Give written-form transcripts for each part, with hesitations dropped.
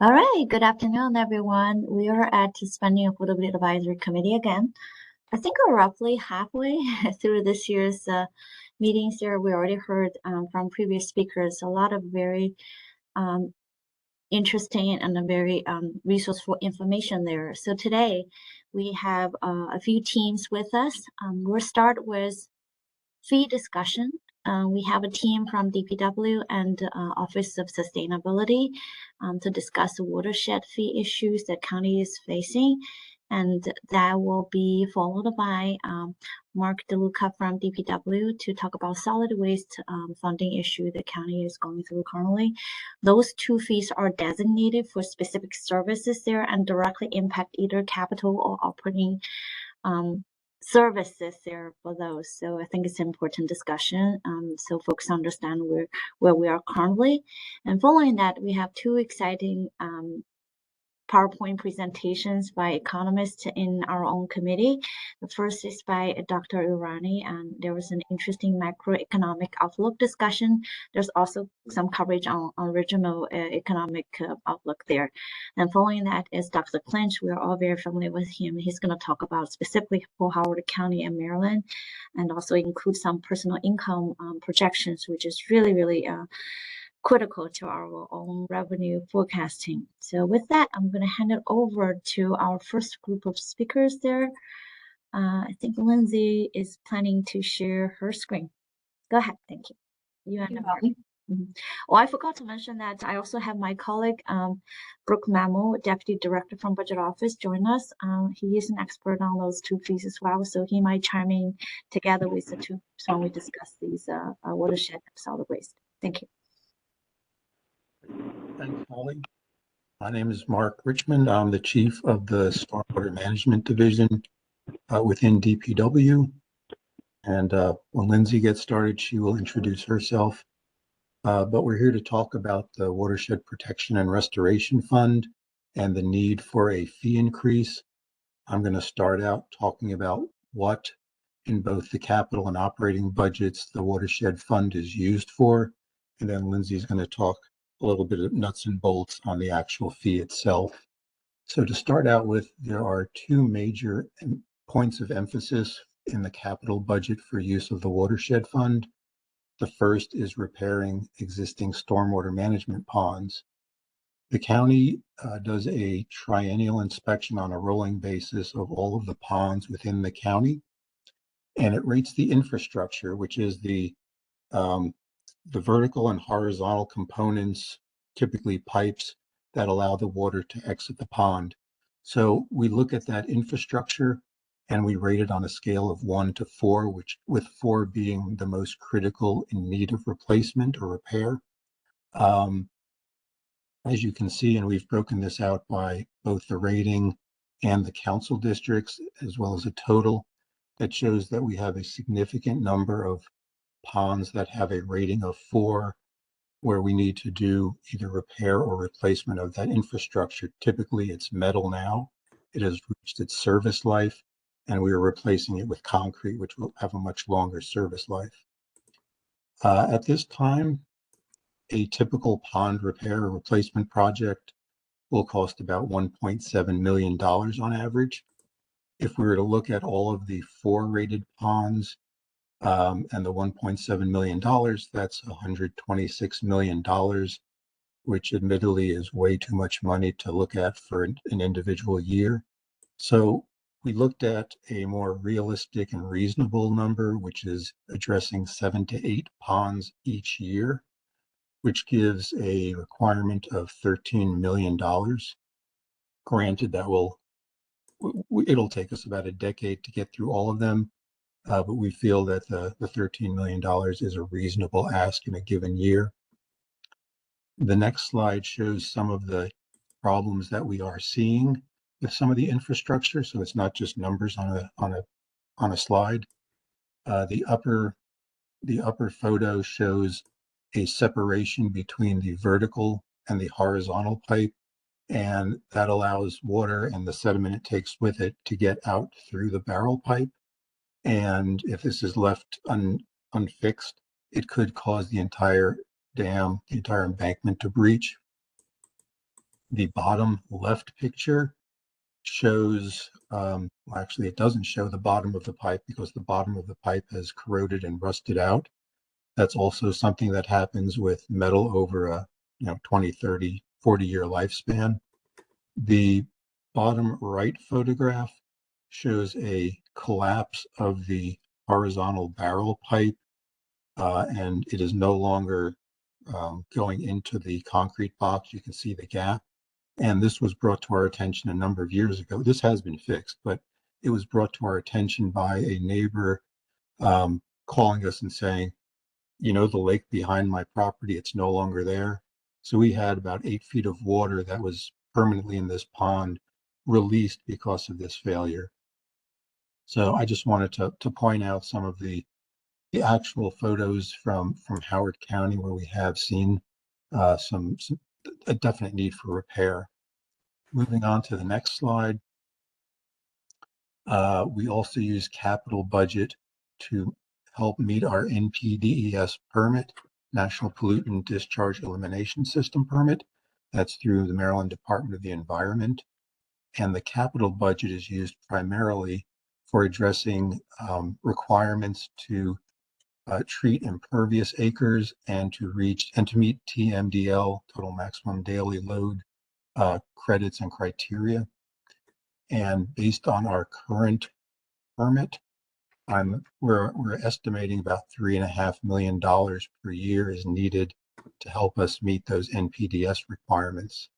All right, good afternoon, everyone. We are at the Spending Affordability Advisory Committee again. I think we're roughly halfway through this year's meetings here. We already heard from previous speakers a lot of very um, interesting and a very resourceful information there. So today we have a few teams with us. We'll start with fee discussion. We have a team from DPW and Office of Sustainability to discuss the watershed fee issues that county is facing. And that will be followed by Mark DeLuca from DPW to talk about solid waste funding issue the county is going through currently. Those two fees are designated for specific services there and directly impact either capital or operating um, services there for those. So I think it's an important discussion so folks understand where we are currently. And following that, we have two exciting PowerPoint presentations by economists in our own committee. The first is by Dr. Irani, and there was an interesting macroeconomic outlook discussion. There's also some coverage on regional economic outlook there. And following that is Dr. Clinch. We're all very familiar with him. He's going to talk about specifically for Howard County and Maryland, and also include some personal income projections, which is really critical to our own revenue forecasting. So with that, I'm going to hand it over to our first group of speakers there. I think Lindsay is planning to share her screen. Go ahead. Thank you. You and Mark. Oh, I forgot to mention that I also have my colleague, Brooke Mamo, Deputy Director from Budget Office, join us. He is an expert on those two fees as well, so he might chime in together with the two when we discuss these watershed solid waste. Thank you. Thanks, Holly. My name is Mark Richmond. I'm the Chief of the Stormwater Management Division within DPW. And when Lindsay gets started, she will introduce herself. But we're here to talk about the Watershed Protection and Restoration Fund and the need for a fee increase. I'm going to start out talking about what in both the capital and operating budgets the Watershed Fund is used for. And then Lindsay's going to talk a little bit of nuts and bolts on the actual fee itself. So to start out with, there are two major points of emphasis in the capital budget for use of the Watershed Fund. The first is repairing existing stormwater management ponds. The county does a triennial inspection on a rolling basis of all of the ponds within the county, and it rates the infrastructure, which is the vertical and horizontal components, typically pipes that allow the water to exit the pond. So we look at that infrastructure and we rate it on a scale of 1 to 4, which with 4 being the most critical in need of replacement or repair. As you can see, and we've broken this out by both the rating and the council districts, as well as a total that shows that we have a significant number of ponds that have a rating of 4, where we need to do either repair or replacement of that infrastructure. Typically, it's metal now. It has reached its service life, and we are replacing it with concrete, which will have a much longer service life. At this time, a typical pond repair or replacement project will cost about $1.7 million on average. If we were to look at all of the 4 rated ponds and the $1.7 million, that's $126 million, which admittedly is way too much money to look at for an individual year. So we looked at a more realistic and reasonable number, which is addressing 7 to 8 ponds each year, which gives a requirement of $13 million. Granted, that it'll take us about a decade to get through all of them, but we feel that the $13 million is a reasonable ask in a given year. The next slide shows some of the problems that we are seeing with some of the infrastructure. So it's not just numbers on a slide. The upper photo shows a separation between the vertical and the horizontal pipe, and that allows water and the sediment it takes with it to get out through the barrel pipe. And if this is left unfixed, it could cause the entire dam, the entire embankment to breach. The bottom left picture shows, well, actually, it doesn't show the bottom of the pipe because the bottom of the pipe has corroded and rusted out. That's also something that happens with metal over a 20, 30, 40-year lifespan. The bottom right photograph shows a collapse of the horizontal barrel pipe, and it is no longer going into the concrete box. You can see the gap. And this was brought to our attention a number of years ago. This has been fixed, but it was brought to our attention by a neighbor calling us and saying, the lake behind my property, it's no longer there. So we had about 8 feet of water that was permanently in this pond released because of this failure. So I just wanted to point out some of the actual photos from Howard County where we have seen some a definite need for repair. Moving on to the next slide. We also use capital budget to help meet our NPDES permit, National Pollutant Discharge Elimination System permit. That's through the Maryland Department of the Environment. And the capital budget is used primarily for addressing requirements to treat impervious acres and to meet TMDL, total maximum daily load, credits and criteria. And based on our current permit, we're estimating about $3.5 million per year is needed to help us meet those NPDES requirements.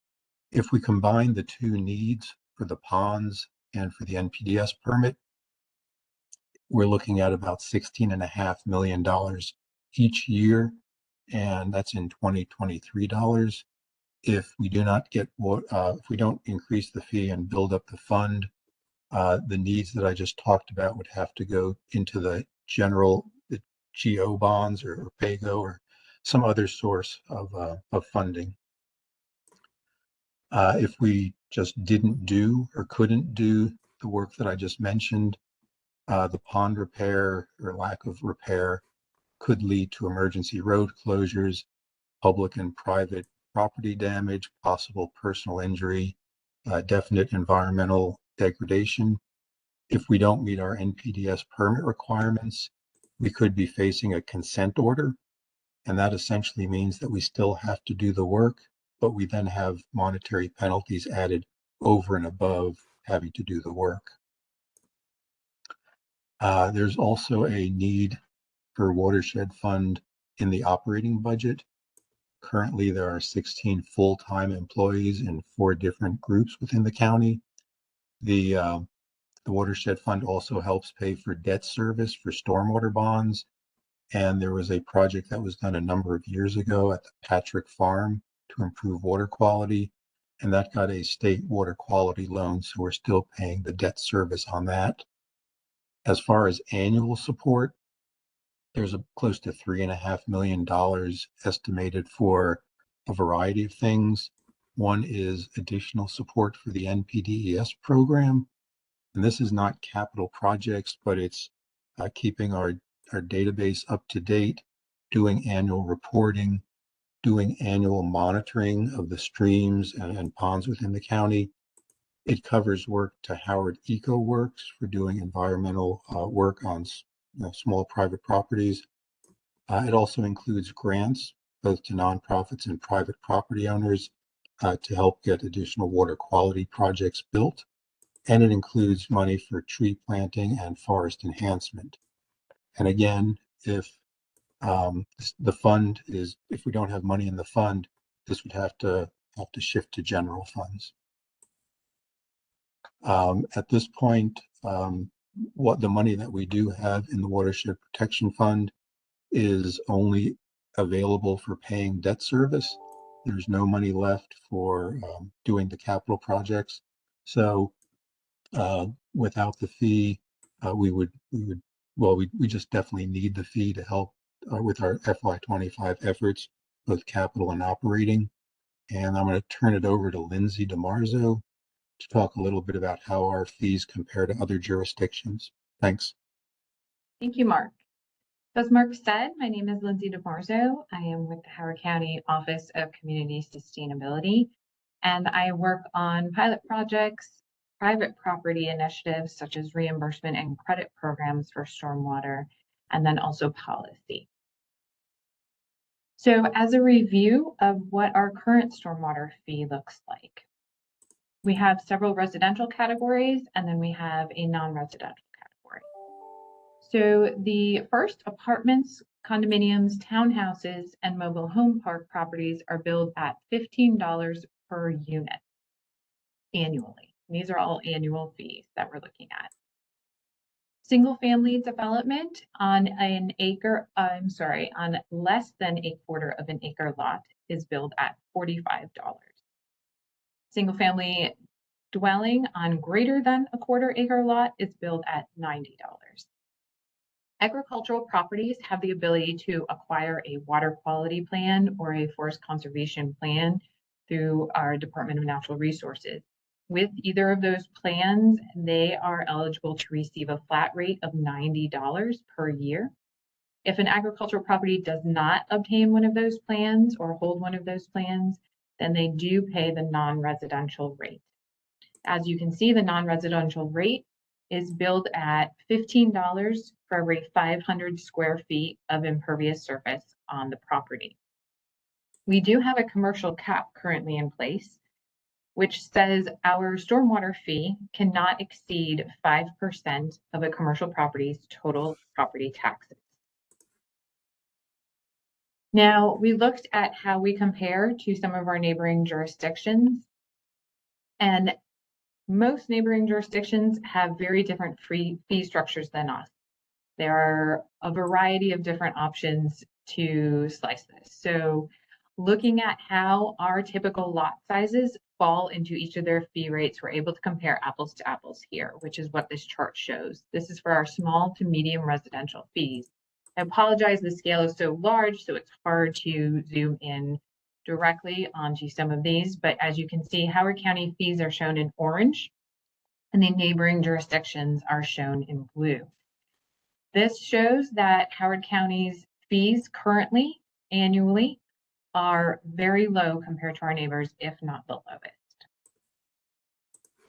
If we combine the two needs for the ponds and for the NPDES permit, we're looking at about $16.5 million each year, and that's in 2023 dollars. If we do not if we don't increase the fee and build up the fund, the needs that I just talked about would have to go into the GO bonds or PAYGO or some other source of funding. If we just didn't do or couldn't do the work that I just mentioned, the pond repair or lack of repair could lead to emergency road closures, public and private property damage, possible personal injury, definite environmental degradation. If we don't meet our NPDES permit requirements, we could be facing a consent order. And that essentially means that we still have to do the work, but we then have monetary penalties added over and above having to do the work. There's also a need for watershed fund in the operating budget. Currently, there are 16 full-time employees in 4 different groups within the county. The watershed fund also helps pay for debt service for stormwater bonds. And there was a project that was done a number of years ago at the Patrick Farm to improve water quality. And that got a state water quality loan. So we're still paying the debt service on that. As far as annual support, there's close to $3.5 million estimated for a variety of things. One is additional support for the NPDES program. And this is not capital projects, but it's keeping our database up to date, doing annual reporting, doing annual monitoring of the streams and ponds within the county. It covers work to Howard Eco Works for doing environmental work on small private properties. It also includes grants, both to nonprofits and private property owners, to help get additional water quality projects built. And it includes money for tree planting and forest enhancement. And again, if if we don't have money in the fund, this would have to shift to general funds. At this point, what the money that we do have in the Watershed Protection Fund is only available for paying debt service. There's no money left for doing the capital projects. So without the fee, we just definitely need the fee to help with our FY25 efforts, both capital and operating. And I'm going to turn it over to Lindsay DiMarzo to talk a little bit about how our fees compare to other jurisdictions. Thanks. Thank you, Mark. So as Mark said, my name is Lindsay DiMarzo. I am with the Howard County Office of Community Sustainability. and I work on pilot projects, private property initiatives such as reimbursement and credit programs for stormwater, and then also policy. So as a review of what our current stormwater fee looks like, we have several residential categories, and then we have a non-residential category. So the first, apartments, condominiums, townhouses, and mobile home park properties are billed at $15 per unit annually. These are all annual fees that we're looking at. Single family development on on less than a quarter of an acre lot is billed at $45. Single family dwelling on greater than a quarter acre lot is billed at $90. Agricultural properties have the ability to acquire a water quality plan or a forest conservation plan through our Department of Natural Resources. With either of those plans, they are eligible to receive a flat rate of $90 per year. If an agricultural property does not obtain one of those plans or hold one of those plans, then they do pay the non-residential rate. As you can see, the non-residential rate is billed at $15 for every 500 square feet of impervious surface on the property. We do have a commercial cap currently in place, which says our stormwater fee cannot exceed 5% of a commercial property's total property taxes. Now, we looked at how we compare to some of our neighboring jurisdictions, and most neighboring jurisdictions have very different fee structures than us. There are a variety of different options to slice this. So looking at how our typical lot sizes fall into each of their fee rates, we're able to compare apples to apples here, which is what this chart shows. This is for our small to medium residential fees. I apologize, the scale is so large, so it's hard to zoom in directly onto some of these, but as you can see, Howard County fees are shown in orange, and the neighboring jurisdictions are shown in blue. This shows that Howard County's fees currently, annually, are very low compared to our neighbors, if not the lowest.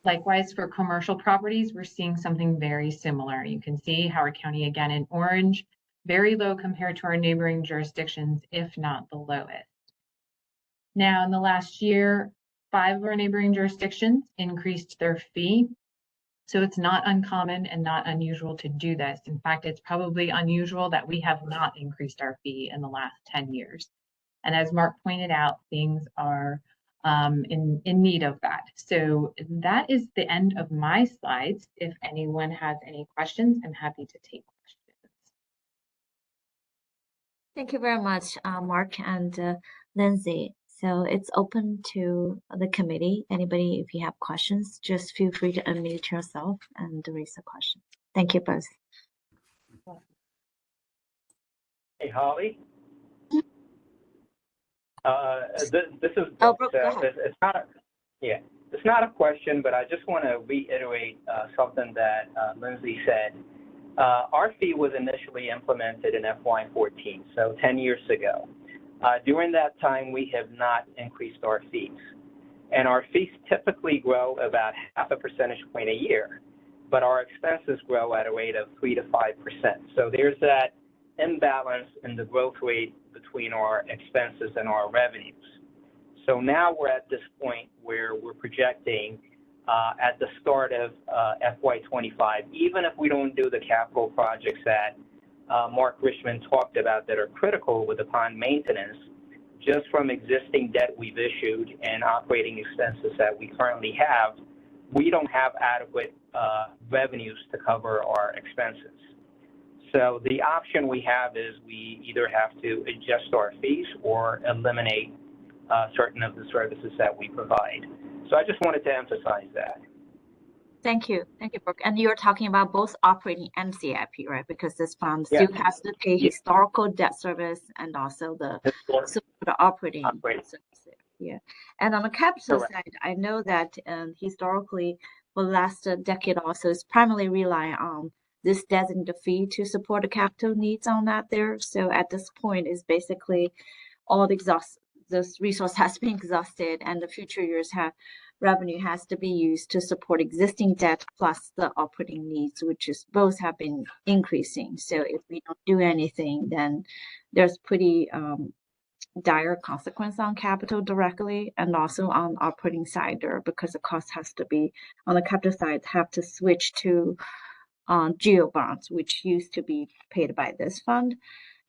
Likewise, for commercial properties, we're seeing something very similar. You can see Howard County again in orange, very low compared to our neighboring jurisdictions, if not the lowest. Now, in the last year, 5 of our neighboring jurisdictions increased their fee. So it's not uncommon and not unusual to do this. In fact, it's probably unusual that we have not increased our fee in the last 10 years. And as Mark pointed out, things are in need of that. So that is the end of my slides. If anyone has any questions, I'm happy to take questions. Thank you very much, Mark and Lindsay. So it's open to the committee. Anybody, if you have questions, just feel free to unmute yourself and raise a question. Thank you both. Hey, Holly. This is Brooke, go ahead. It's not a question, but I just want to reiterate something that Lindsay said. Our fee was initially implemented in FY14, so 10 years ago. During that time, we have not increased our fees. And our fees typically grow about half a percentage point a year, but our expenses grow at a rate of 3 to 5%. So there's that imbalance in the growth rate between our expenses and our revenues. So now we're at this point where we're projecting at the start of FY25, even if we don't do the capital projects that Mark Richmond talked about that are critical with the pond maintenance, just from existing debt we've issued and operating expenses that we currently have, we don't have adequate revenues to cover our expenses. So the option we have is we either have to adjust our fees or eliminate certain of the services that we provide. So I just wanted to emphasize that. Thank you, Brooke. And you're talking about both operating and CIP, right? Because this fund still has to pay historical debt service and also the operating service. Yeah. And on the capital side, I know that historically for the last decade also, it's primarily rely on this designated fee to support the capital needs on that there. So at this point, is basically all the this resource has been exhausted and the future years have revenue has to be used to support existing debt plus the operating needs, which is both have been increasing. So if we don't do anything, then there's pretty dire consequence on capital directly and also on operating side there, because the cost has to be on the capital side have to switch to geo bonds, which used to be paid by this fund,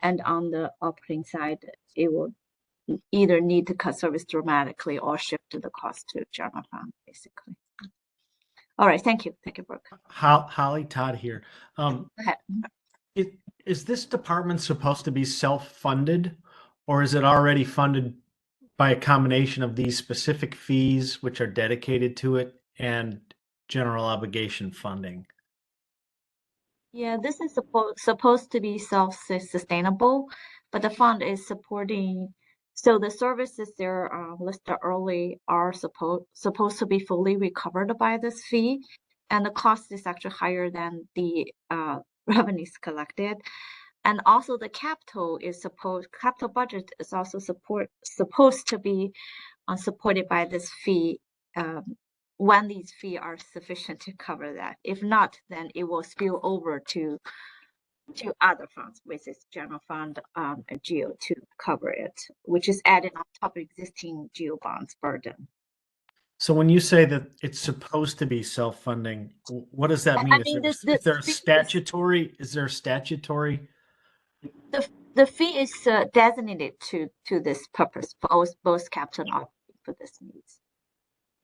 and on the operating side it will either need to cut service dramatically or shift the cost to general fund basically. All right, thank you, Brooke. Holly, Todd here. Go ahead. Is this department supposed to be self-funded, or is it already funded by a combination of these specific fees, which are dedicated to it, and general obligation funding? Yeah, this is supposed to be self-sustainable, but the fund is supporting. So the services there listed early are supposed to be fully recovered by this fee, and the cost is actually higher than the revenues collected. And also the capital budget is also supposed to be supported by this fee when these fees are sufficient to cover that. If not, then it will spill over to other funds, which is general fund and geo to cover it, which is added on top of existing geo bonds burden. So when you say that it's supposed to be self-funding, what does that mean? I mean, Is there a statutory? The fee is designated to this purpose, both capital and operating for this needs.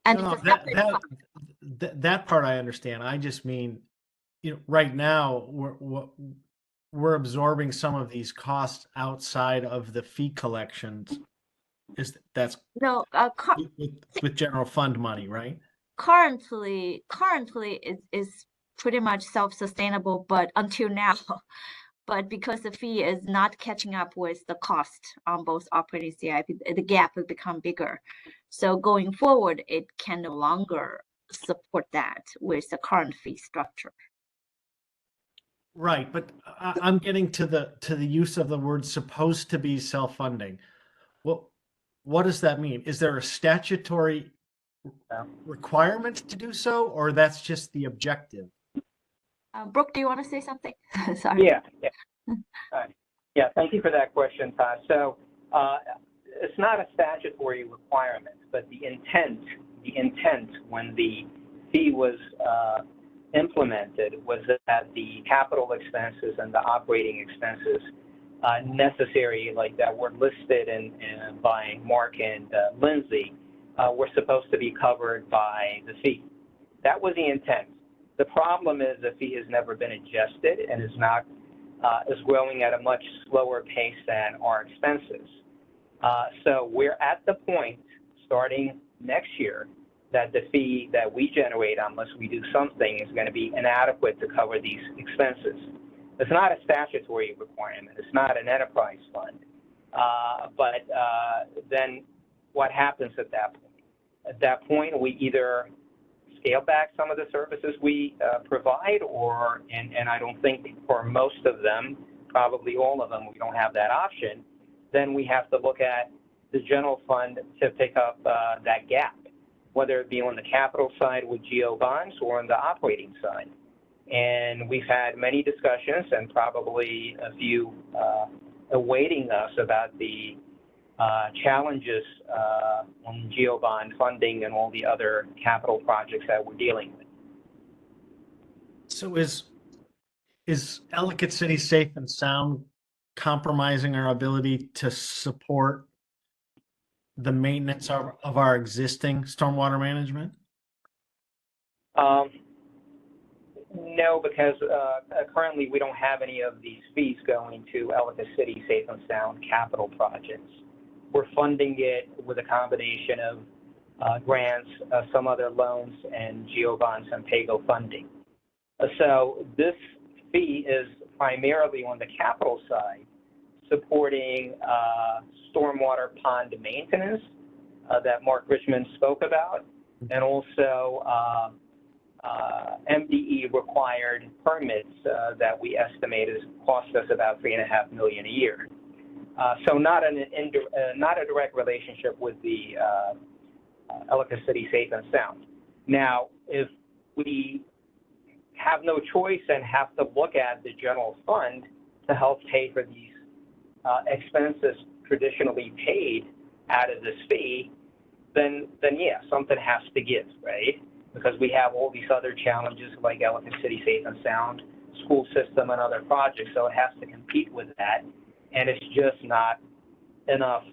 And No, it's a separate fund. that part I understand. I just mean, right now we're absorbing some of these costs outside of the fee collections. That's No, with general fund money, right? currently is pretty much self-sustainable, but until now, but because the fee is not catching up with the cost on both operating CIP, the gap will become bigger. So going forward, it can no longer support that with the current fee structure. Right, but I'm getting to the use of the word "supposed to be self-funding." What does that mean? Is there a statutory requirement to do so, or that's just the objective? Brooke, do you want to say something? Sorry. Yeah. Yeah, thank you for that question, Todd. So it's not a statutory requirement, but the intent when the fee was implemented was that the capital expenses and the operating expenses necessary, like that were listed by Mark and Lindsay, were supposed to be covered by the fee. That was the intent. The problem is the fee has never been adjusted and is growing at a much slower pace than our expenses. So we're at the point, starting next year, that the fee that we generate, unless we do something, is going to be inadequate to cover these expenses. It's not a statutory requirement. It's not an enterprise fund. But then what happens at that point? At that point, we either scale back some of the services we provide, and I don't think for most of them, probably all of them, we don't have that option. Then we have to look at the general fund to pick up that gap, whether it be on the capital side with geo bonds or on the operating side. And we've had many discussions and probably a few awaiting us about the challenges on geo bond funding and all the other capital projects that we're dealing with. So is Ellicott City Safe and Sound compromising our ability to support the maintenance of our existing stormwater management? No, because currently we don't have any of these fees going to Ellicott City Safe and Sound capital projects. We're funding it with a combination of grants, some other loans, and GeoBonds and PAYGO funding. So this fee is primarily on the capital side, supporting stormwater pond maintenance that Mark Richmond spoke about, and also MDE required permits that we estimate cost us about $3.5 million a year. So not a direct relationship with the Ellicott City Safe and Sound. Now, if we have no choice and have to look at the general fund to help pay for these expenses traditionally paid out of this fee, then yeah, something has to give, right? Because we have all these other challenges like Ellicott City Safe and Sound, school system, and other projects, so it has to compete with that, and it's just not enough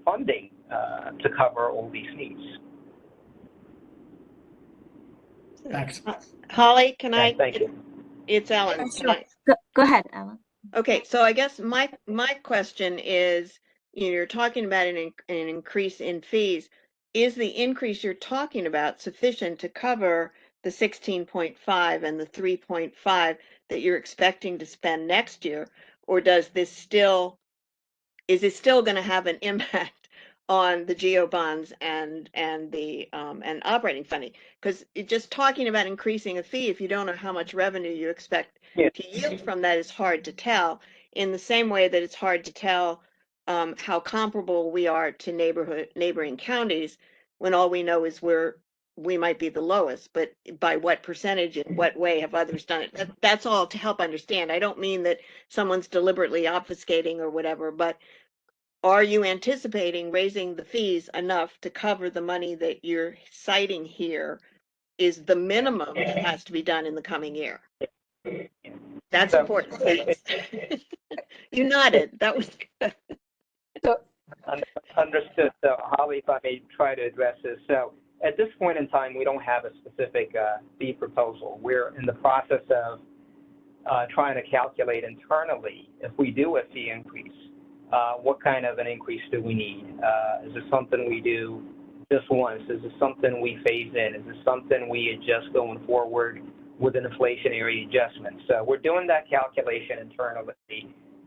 funding to cover all these needs. Thanks. Holly, can I? Thank you. It's Ellen. Can Sure. I? Go ahead, Ellen. Okay, so I guess my question is, you're talking about an increase in fees. Is the increase you're talking about sufficient to cover the 16.5 and the 3.5 that you're expecting to spend next year, or is it still going to have an impact on the GO bonds and the and operating funding? Because just talking about increasing a fee, if you don't know how much revenue you expect to yield from that, is hard to tell. In the same way that it's hard to tell how comparable we are to neighboring counties, when all we know is we might be the lowest, but by what percentage, in what way have others done it? That's all to help understand. I don't mean that someone's deliberately obfuscating or whatever, but are you anticipating raising the fees enough to cover the money that you're citing here is the minimum that has to be done in the coming year? That's important. You nodded. That was good. Understood. So, Holly, if I may try to address this. So, at this point in time, we don't have a specific fee proposal. We're in the process of trying to calculate internally, if we do a fee increase, what kind of an increase do we need? Is it something we do just once? Is it something we phase in? Is it something we adjust going forward with an inflationary adjustment? So we're doing that calculation internally,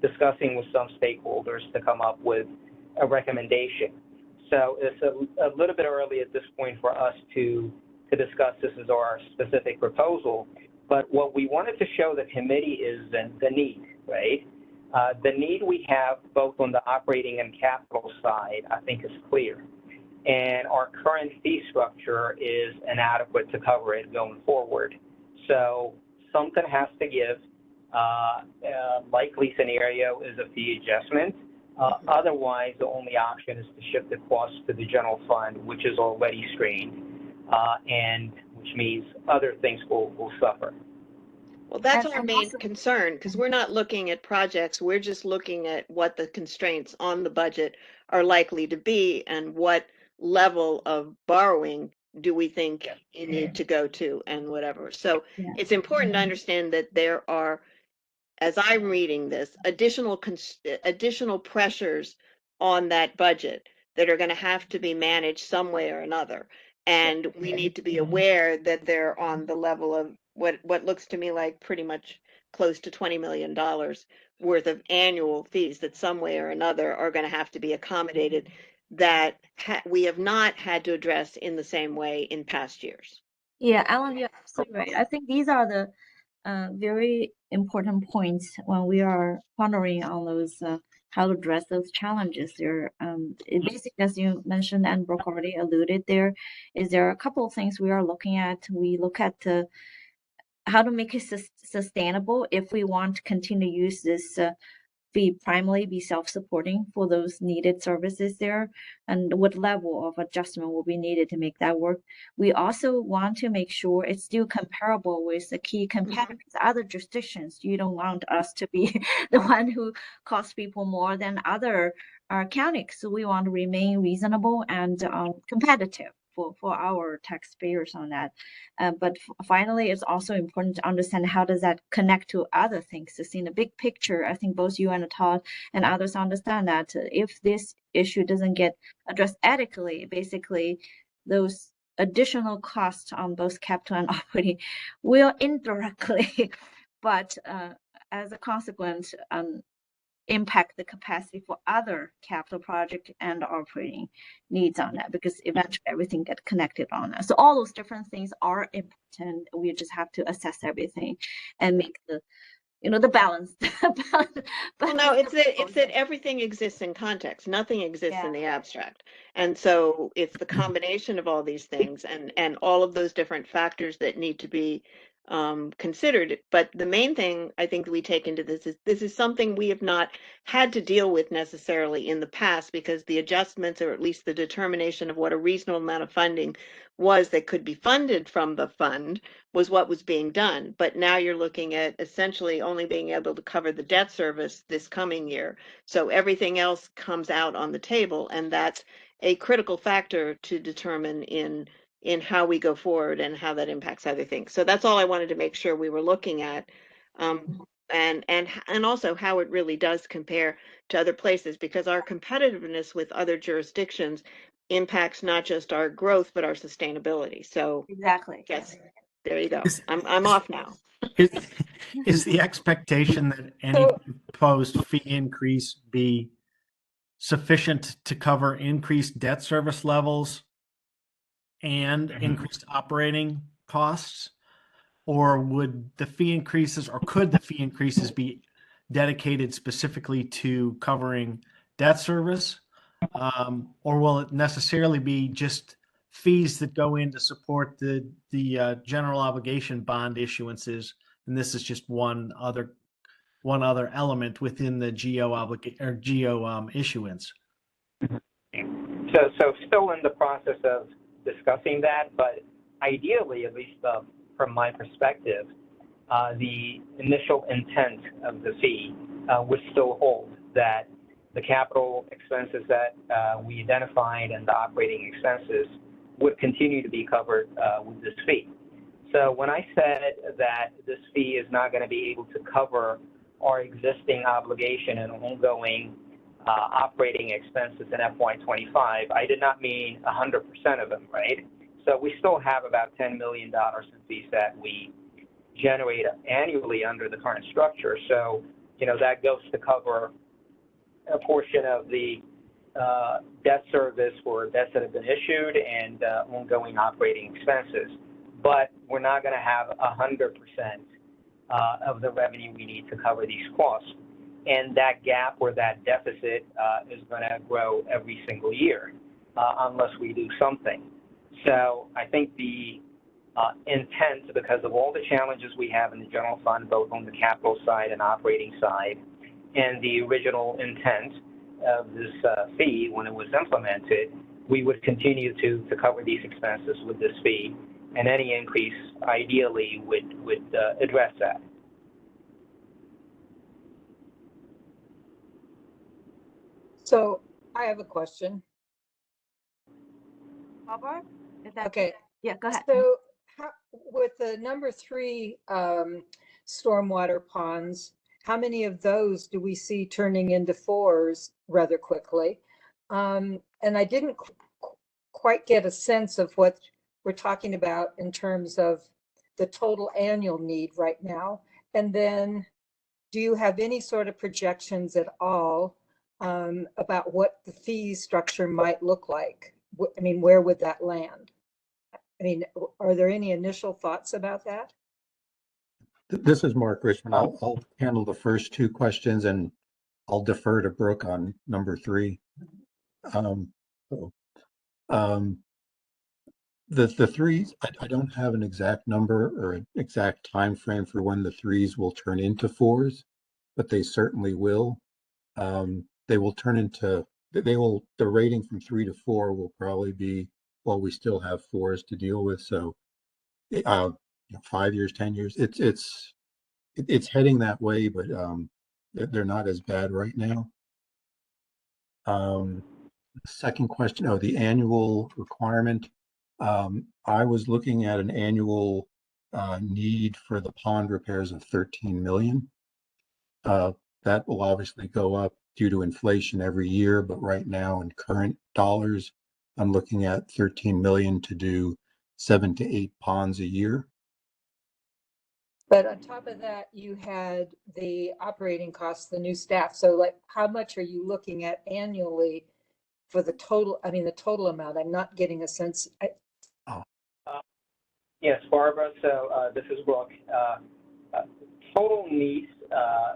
discussing with some stakeholders to come up with a recommendation. So it's a little bit early at this point for us to discuss this as our specific proposal, but what we wanted to show the committee is the need, right? The need we have both on the operating and capital side, I think, is clear. And our current fee structure is inadequate to cover it going forward. So something has to give. Likely scenario is a fee adjustment. Otherwise, the only option is to shift the cost to the general fund, which is already strained, and which means other things will suffer. Well, that's our main concern, because we're not looking at projects. We're just looking at what the constraints on the budget are likely to be and what level of borrowing do we think you need to go to and whatever. So it's important to understand that there are, as I'm reading this, additional pressures on that budget that are going to have to be managed some way or another. And we need to be aware that they're on the level of what looks to me like pretty much close to $20 million worth of annual fees that some way or another are going to have to be accommodated that we have not had to address in the same way in past years. Yeah, Alan, you're absolutely right. I think these are the very important points when we are pondering on those how to address those challenges. There, basically, as you mentioned and Brooke already alluded, there are a couple of things we are looking at. We look at how to make it sustainable if we want to continue to use this primarily be self-supporting for those needed services there, and what level of adjustment will be needed to make that work. We also want to make sure it's still comparable with the key competitors, other jurisdictions. You don't want us to be the one who costs people more than other counties. So we want to remain reasonable and competitive for our taxpayers on that. But finally, it's also important to understand how does that connect to other things. To see in the big picture, I think both you and Todd and others understand that if this issue doesn't get addressed adequately, basically those additional costs on both capital and operating will indirectly, but as a consequence, impact the capacity for other capital project and operating needs on that, because eventually everything gets connected on that. So all those different things are important. We just have to assess everything and make the the balance. Well, no, it's that everything exists in context. Nothing exists in the abstract. And so it's the combination of all these things and all of those different factors that need to be considered. But the main thing I think that we take into this is something we have not had to deal with necessarily in the past, because the adjustments, or at least the determination of what a reasonable amount of funding was that could be funded from the fund, was what was being done. But now you're looking at essentially only being able to cover the debt service this coming year. So everything else comes out on the table, and that's a critical factor to determine in how we go forward and how that impacts other things. So that's all I wanted to make sure we were looking at. And also how it really does compare to other places, because our competitiveness with other jurisdictions impacts not just our growth, but our sustainability. So Exactly. yes, there you go. Is- I'm off now. Is the expectation that any proposed fee increase be sufficient to cover increased debt service levels and increased operating costs? Or would the fee increases, or could the fee increases be dedicated specifically to covering debt service? Or will it necessarily be just fees that go in to support the general obligation bond issuances? And this is just one other element within the GO issuance. So still in the process of discussing that, but ideally, at least from my perspective, the initial intent of the fee would still hold, that the capital expenses that we identified and the operating expenses would continue to be covered with this fee. So when I said that this fee is not going to be able to cover our existing obligation and ongoing operating expenses in FY25, I did not mean 100% of them, right? So we still have about $10 million in fees that we generate annually under the current structure. So, that goes to cover a portion of the debt service for debts that have been issued and ongoing operating expenses. But we're not going to have 100% of the revenue we need to cover these costs. And that gap or that deficit is going to grow every single year unless we do something. So I think the intent, because of all the challenges we have in the general fund, both on the capital side and operating side, and the original intent of this fee when it was implemented, we would continue to cover these expenses with this fee, and any increase ideally would address that. So I have a question. Barbara? Okay. Yeah, go ahead. So with the number 3 stormwater ponds, how many of those do we see turning into 4s rather quickly? And I didn't quite get a sense of what we're talking about in terms of the total annual need right now. And then do you have any sort of projections at all about what the fee structure might look like? I mean, where would that land? I mean, are there any initial thoughts about that? This is Mark Richmond. I'll handle the first 2 questions, and I'll defer to Brooke on number 3. The threes, I don't have an exact number or an exact time frame for when the 3s will turn into 4s, but they certainly will. They will turn into, the rating from 3 to 4 will probably be, well, we still have 4s to deal with. So 5 years, 10 years, it's heading that way, but they're not as bad right now. Second question, the annual requirement. I was looking at an annual need for the pond repairs of 13 million. That will obviously go up due to inflation every year, but right now in current dollars, I'm looking at 13 million to do 7 to 8 ponds a year. But on top of that, you had the operating costs, the new staff. So like, how much are you looking at annually for the total? I mean, the total amount. I'm not getting a sense. Yes, Barbara. So this is Brooke. Total needs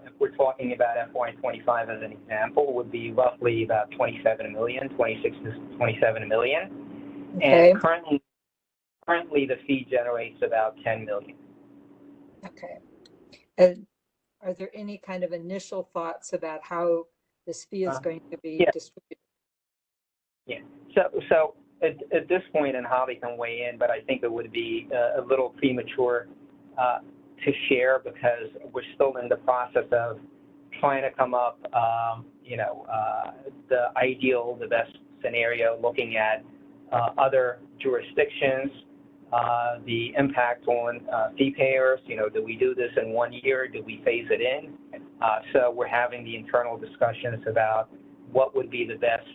if we're talking about FY25 as an example, would be roughly about 27 million, 26 to 27 million. Okay. And currently the fee generates about 10 million. Okay. And are there any kind of initial thoughts about how this fee is going to be yeah. distributed? Yeah. So at this point, and Holly can weigh in, but I think it would be a little premature to share because we're still in the process of trying to come up, the ideal, the best scenario, looking at other jurisdictions, the impact on fee payers. Do we do this in 1 year? Do we phase it in? So we're having the internal discussions about what would be the best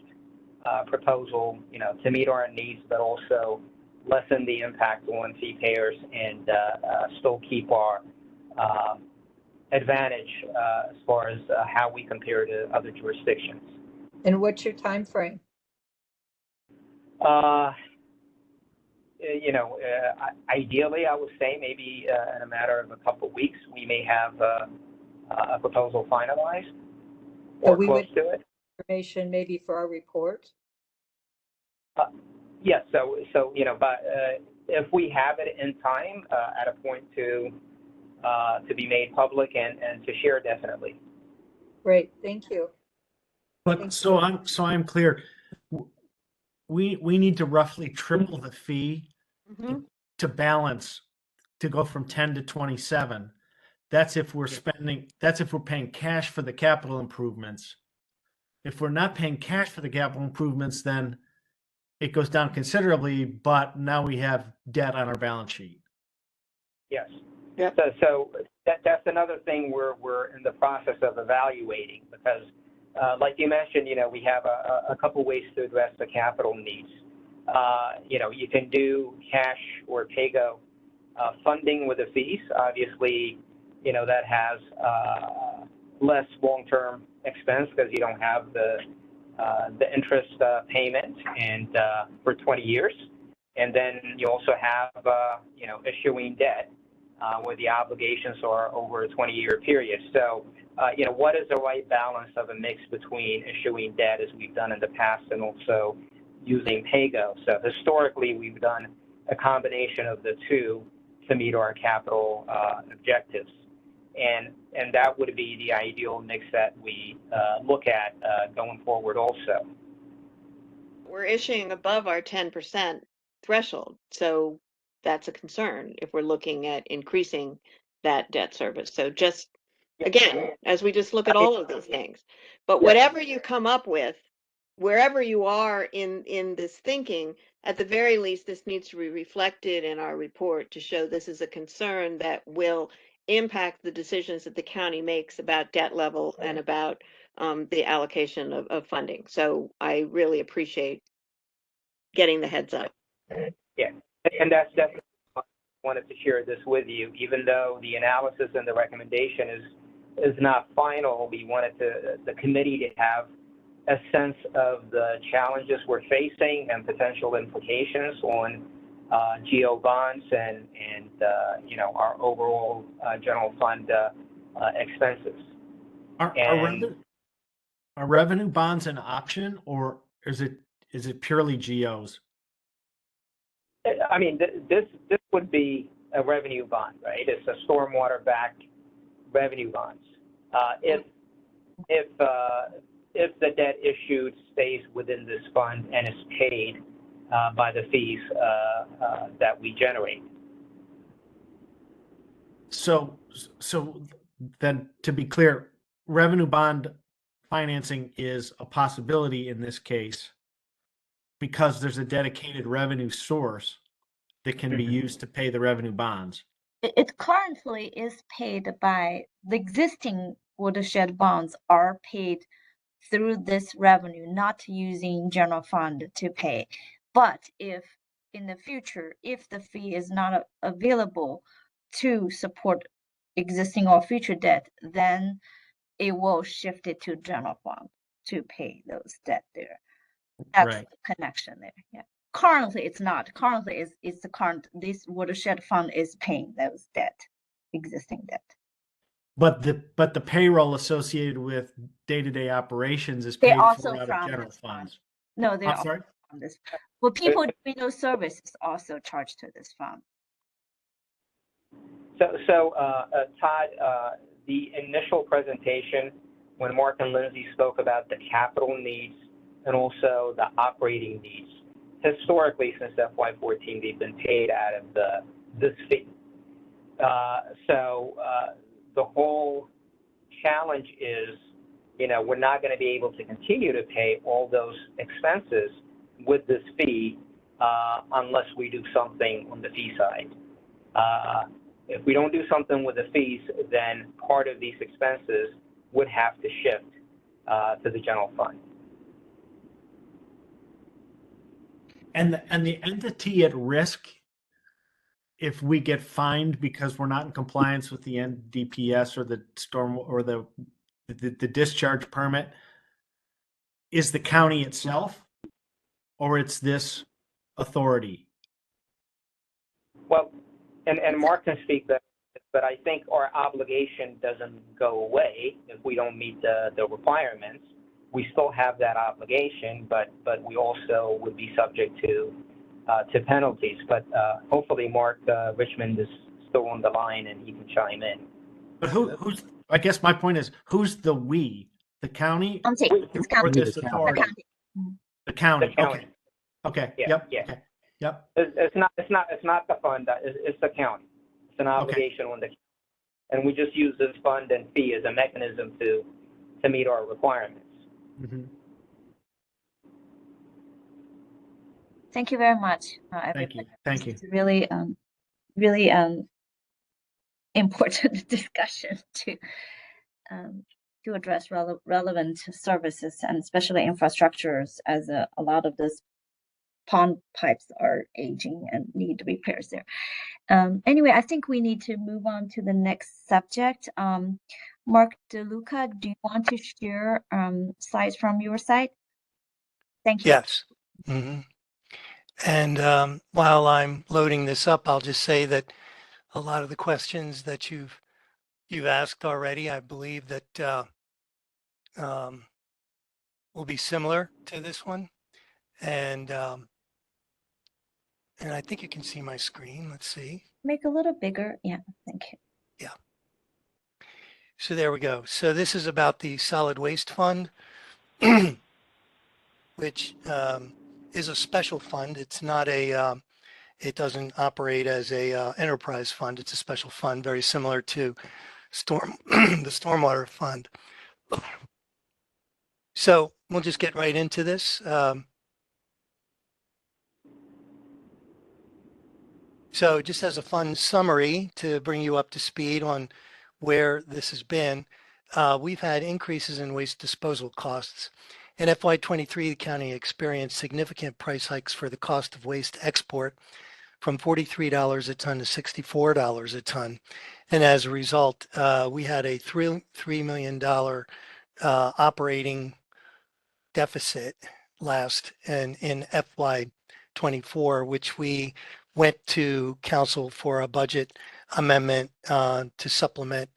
proposal, to meet our needs, but also lessen the impact on fee payers and still keep our advantage as far as how we compare to other jurisdictions. And what's your time frame? Ideally, I would say maybe in a matter of a couple of weeks, we may have a proposal finalized or close to it. Information maybe for our report? Yes. So but if we have it in time at a point to be made public and to share, definitely. Great, thank you. But so I'm clear. We need to roughly triple the fee to balance, to go from 10 to 27. That's if we're paying cash for the capital improvements. If we're not paying cash for the capital improvements, then it goes down considerably, but now we have debt on our balance sheet. Yes. Yep. So that's another thing we're in the process of evaluating because, like you mentioned, we have a couple ways to address the capital needs. You can do cash or pay-go funding with the fees. Obviously, that has less long-term expense because you don't have the interest payment and for 20 years. And then you also have, issuing debt where the obligations are over a 20-year period. So, what is the right balance of a mix between issuing debt as we've done in the past and also using pay-go? So historically, we've done a combination of the two to meet our capital objectives. And that would be the ideal mix that we look at going forward also. We're issuing above our 10% threshold, so that's a concern if we're looking at increasing that debt service. So just, again, as we just look at all of these things, but whatever you come up with, wherever you are in this thinking, at the very least, this needs to be reflected in our report to show this is a concern that will impact the decisions that the county makes about debt level and about the allocation of funding. So I really appreciate getting the heads up. Yeah, and that's definitely why I wanted to share this with you. Even though the analysis and the recommendation is not final, we wanted the committee to have a sense of the challenges we're facing and potential implications on GO bonds and our overall general fund expenses. Are revenue bonds an option, or is it purely GOs? I mean, this would be a revenue bond, right? It's a stormwater-backed revenue bonds. If the debt issued stays within this fund and is paid by the fees that we generate. So then, to be clear, revenue bond financing is a possibility in this case because there's a dedicated revenue source that can be used to pay the revenue bonds. It currently is paid by the existing watershed bonds are paid through this revenue, not using general fund to pay. But if in the future, if the fee is not available to support existing or future debt, then it will shift it to general fund to pay those debt there. That's Right. the connection there. Yeah. Currently, it's not. Currently, this watershed fund is paying those debt, existing debt. But the payroll associated with day-to-day operations is They paid also for out of from general this fund. funds. No, they're I'm all sorry? from this. Well, people doing those services also charged to this fund. Todd, the initial presentation, when Mark and Lindsay spoke about the capital needs and also the operating needs, historically since FY14, they've been paid out of this fee. The whole challenge is, we're not going to be able to continue to pay all those expenses with this fee unless we do something on the fee side. If we don't do something with the fees, then part of these expenses would have to shift to the general fund. And the entity at risk, if we get fined because we're not in compliance with the NDPS or the storm or the discharge permit, is the county itself, or it's this authority? Well, and Mark can speak that, but I think our obligation doesn't go away if we don't meet the requirements. We still have that obligation, but we also would be subject to penalties. But hopefully Mark Richmond is still on the line and he can chime in. But who's? I guess my point is, who's the we? The county It's or county. this The county. authority? The county. The county. Okay. Yeah, Yep. yeah. Okay. Yep. It's not the fund. It's the county. It's an obligation on the, and we just use this fund and fee as a mechanism to meet our requirements. Mm-hmm. Thank you very much, Thank everybody. you. Thank you. It's really, really important discussion to address relevant services and especially infrastructures, as a lot of those pond pipes are aging and need repairs there. Anyway, I think we need to move on to the next subject. Mark DeLuca, do you want to share slides from your side? Thank you. Yes. Mm-hmm. And while I'm loading this up, I'll just say that a lot of the questions that you've asked already, I believe that will be similar to this one. And I think you can see my screen. Let's see. Make a little bigger. Yeah, thank you. Yeah. So there we go. So this is about the solid waste fund, which is a special fund. It's not a, it doesn't operate as a enterprise fund. It's a special fund, very similar to the stormwater fund. So we'll just get right into this. So just as a fun summary to bring you up to speed on where this has been, we've had increases in waste disposal costs. In FY23, the county experienced significant price hikes for the cost of waste export from $43 a ton to $64 a ton. And as a result, we had a $3 million operating deficit in FY24, which we went to council for a budget amendment to supplement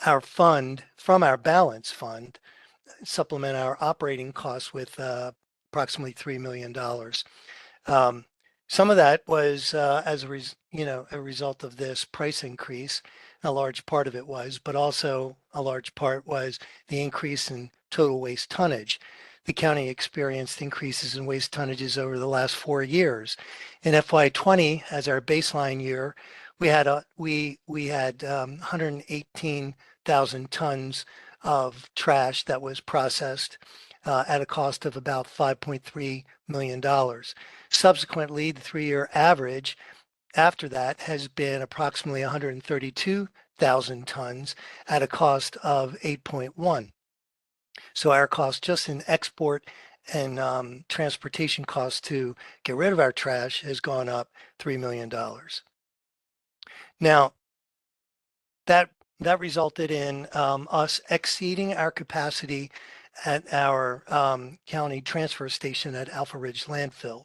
our fund from our balance fund, supplement our operating costs with approximately $3 million. Some of that was as a result of this price increase. A large part of it was, but also a large part was the increase in total waste tonnage. The county experienced increases in waste tonnages over the last 4 years. In FY20, as our baseline year, we had 118,000 tons of trash that was processed at a cost of about $5.3 million. Subsequently, the 3-year average after that has been approximately 132,000 tons at a cost of 8.1. So our cost just in export and transportation costs to get rid of our trash has gone up $3 million. Now, that resulted in us exceeding our capacity at our county transfer station at Alpha Ridge landfill.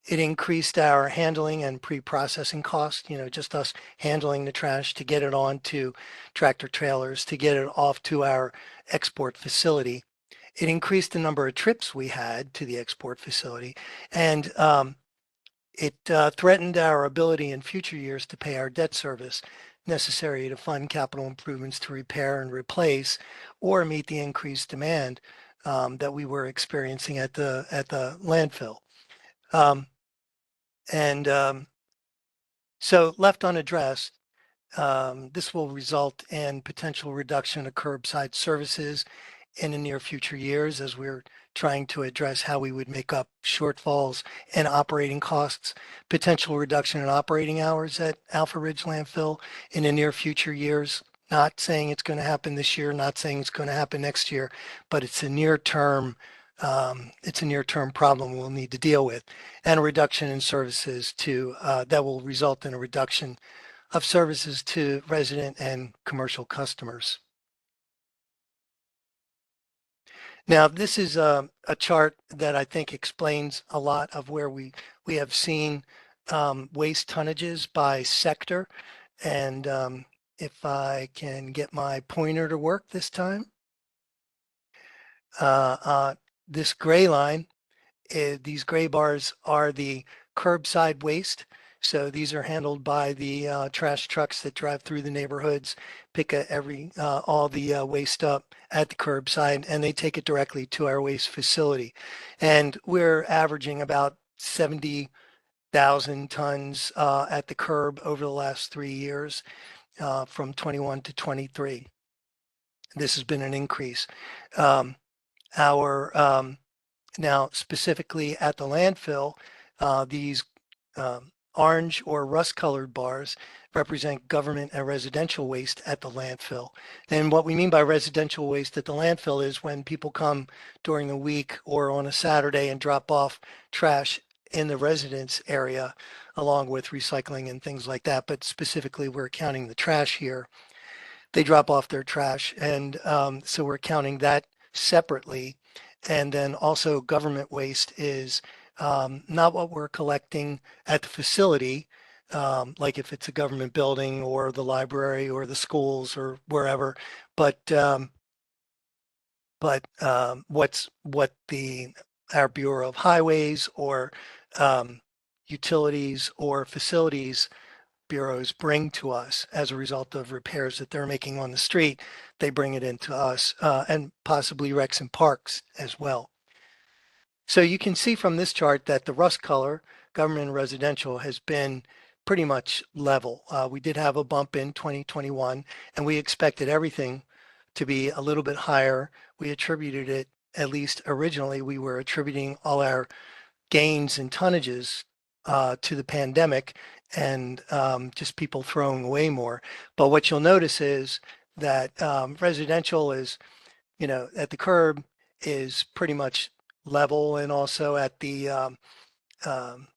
It increased our handling and pre-processing costs, just us handling the trash to get it onto tractor trailers, to get it off to our export facility. It increased the number of trips we had to the export facility, and it threatened our ability in future years to pay our debt service necessary to fund capital improvements to repair and replace or meet the increased demand that we were experiencing at the landfill. And so left unaddressed, this will result in potential reduction of curbside services in the near future years as we're trying to address how we would make up shortfalls in operating costs, potential reduction in operating hours at Alpha Ridge Landfill in the near future years. Not saying it's going to happen this year, not saying it's going to happen next year, but it's a near-term problem we'll need to deal with, and a reduction in services that will result in a reduction of services to resident and commercial customers. Now, this is a chart that I think explains a lot of where we have seen waste tonnages by sector. And if I can get my pointer to work this time, this gray line, these gray bars are the curbside waste. So these are handled by the trash trucks that drive through the neighborhoods, pick all the waste up at the curbside, and they take it directly to our waste facility. And we're averaging about 70,000 tons at the curb over the last 3 years, from 21 to 23. This has been an increase. Now, specifically at the landfill, these orange or rust-colored bars represent government and residential waste at the landfill. And what we mean by residential waste at the landfill is when people come during the week or on a Saturday and drop off trash in the residence area, along with recycling and things like that. But specifically, we're counting the trash here. They drop off their trash, and so we're counting that separately. And then also government waste is not what we're collecting at the facility, like if it's a government building or the library or the schools or wherever, but what our Bureau of Highways or utilities or facilities bureaus bring to us as a result of repairs that they're making on the street. They bring it into us, and possibly recs and parks as well. So you can see from this chart that the rust color, government and residential, has been pretty much level. We did have a bump in 2021, and we expected everything to be a little bit higher. We attributed it, at least originally, we were attributing all our gains in tonnages to the pandemic and just people throwing away more. But what you'll notice is that residential is, at the curb is pretty much level, and also at the,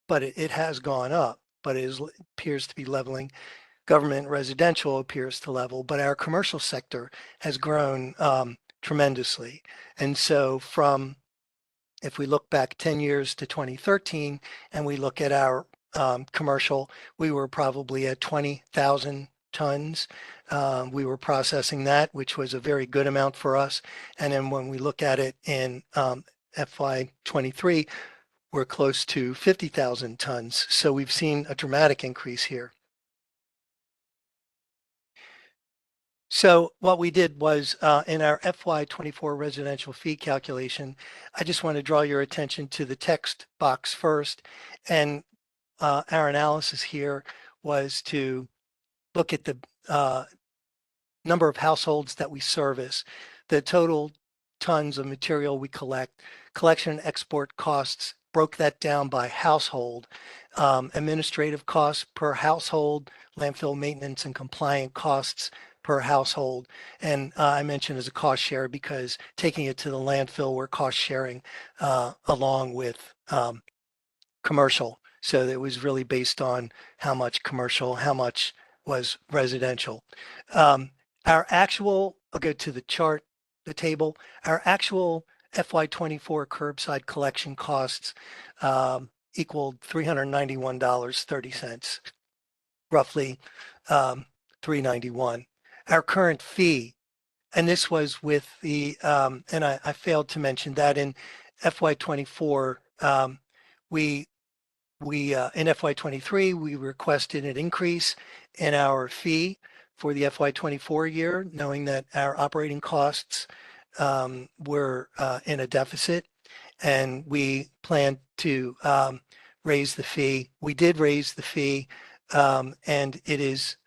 but it has gone up, but it appears to be leveling. Government residential appears to level, but our commercial sector has grown tremendously. And so if we look back 10 years to 2013 and we look at our commercial, we were probably at 20,000 tons. We were processing that, which was a very good amount for us. And then when we look at it in FY23, we're close to 50,000 tons. So we've seen a dramatic increase here. So what we did was in our FY24 residential fee calculation, I just want to draw your attention to the text box first. And our analysis here was to look at the number of households that we service, the total tons of material we collect, collection and export costs, broke that down by household, administrative costs per household, landfill maintenance and compliant costs per household. And I mentioned as a cost share because taking it to the landfill, we're cost sharing along with commercial. So it was really based on how much commercial, how much was residential. Our actual, I'll go to the chart, the table, our actual FY24 curbside collection costs equaled $391.30, roughly $391. Our current fee, and this was with the, and I failed to mention that in FY24, we in FY23, we requested an increase in our fee for the FY24 year, knowing that our operating costs were in a deficit, and we planned to raise the fee. We did raise the fee, and it is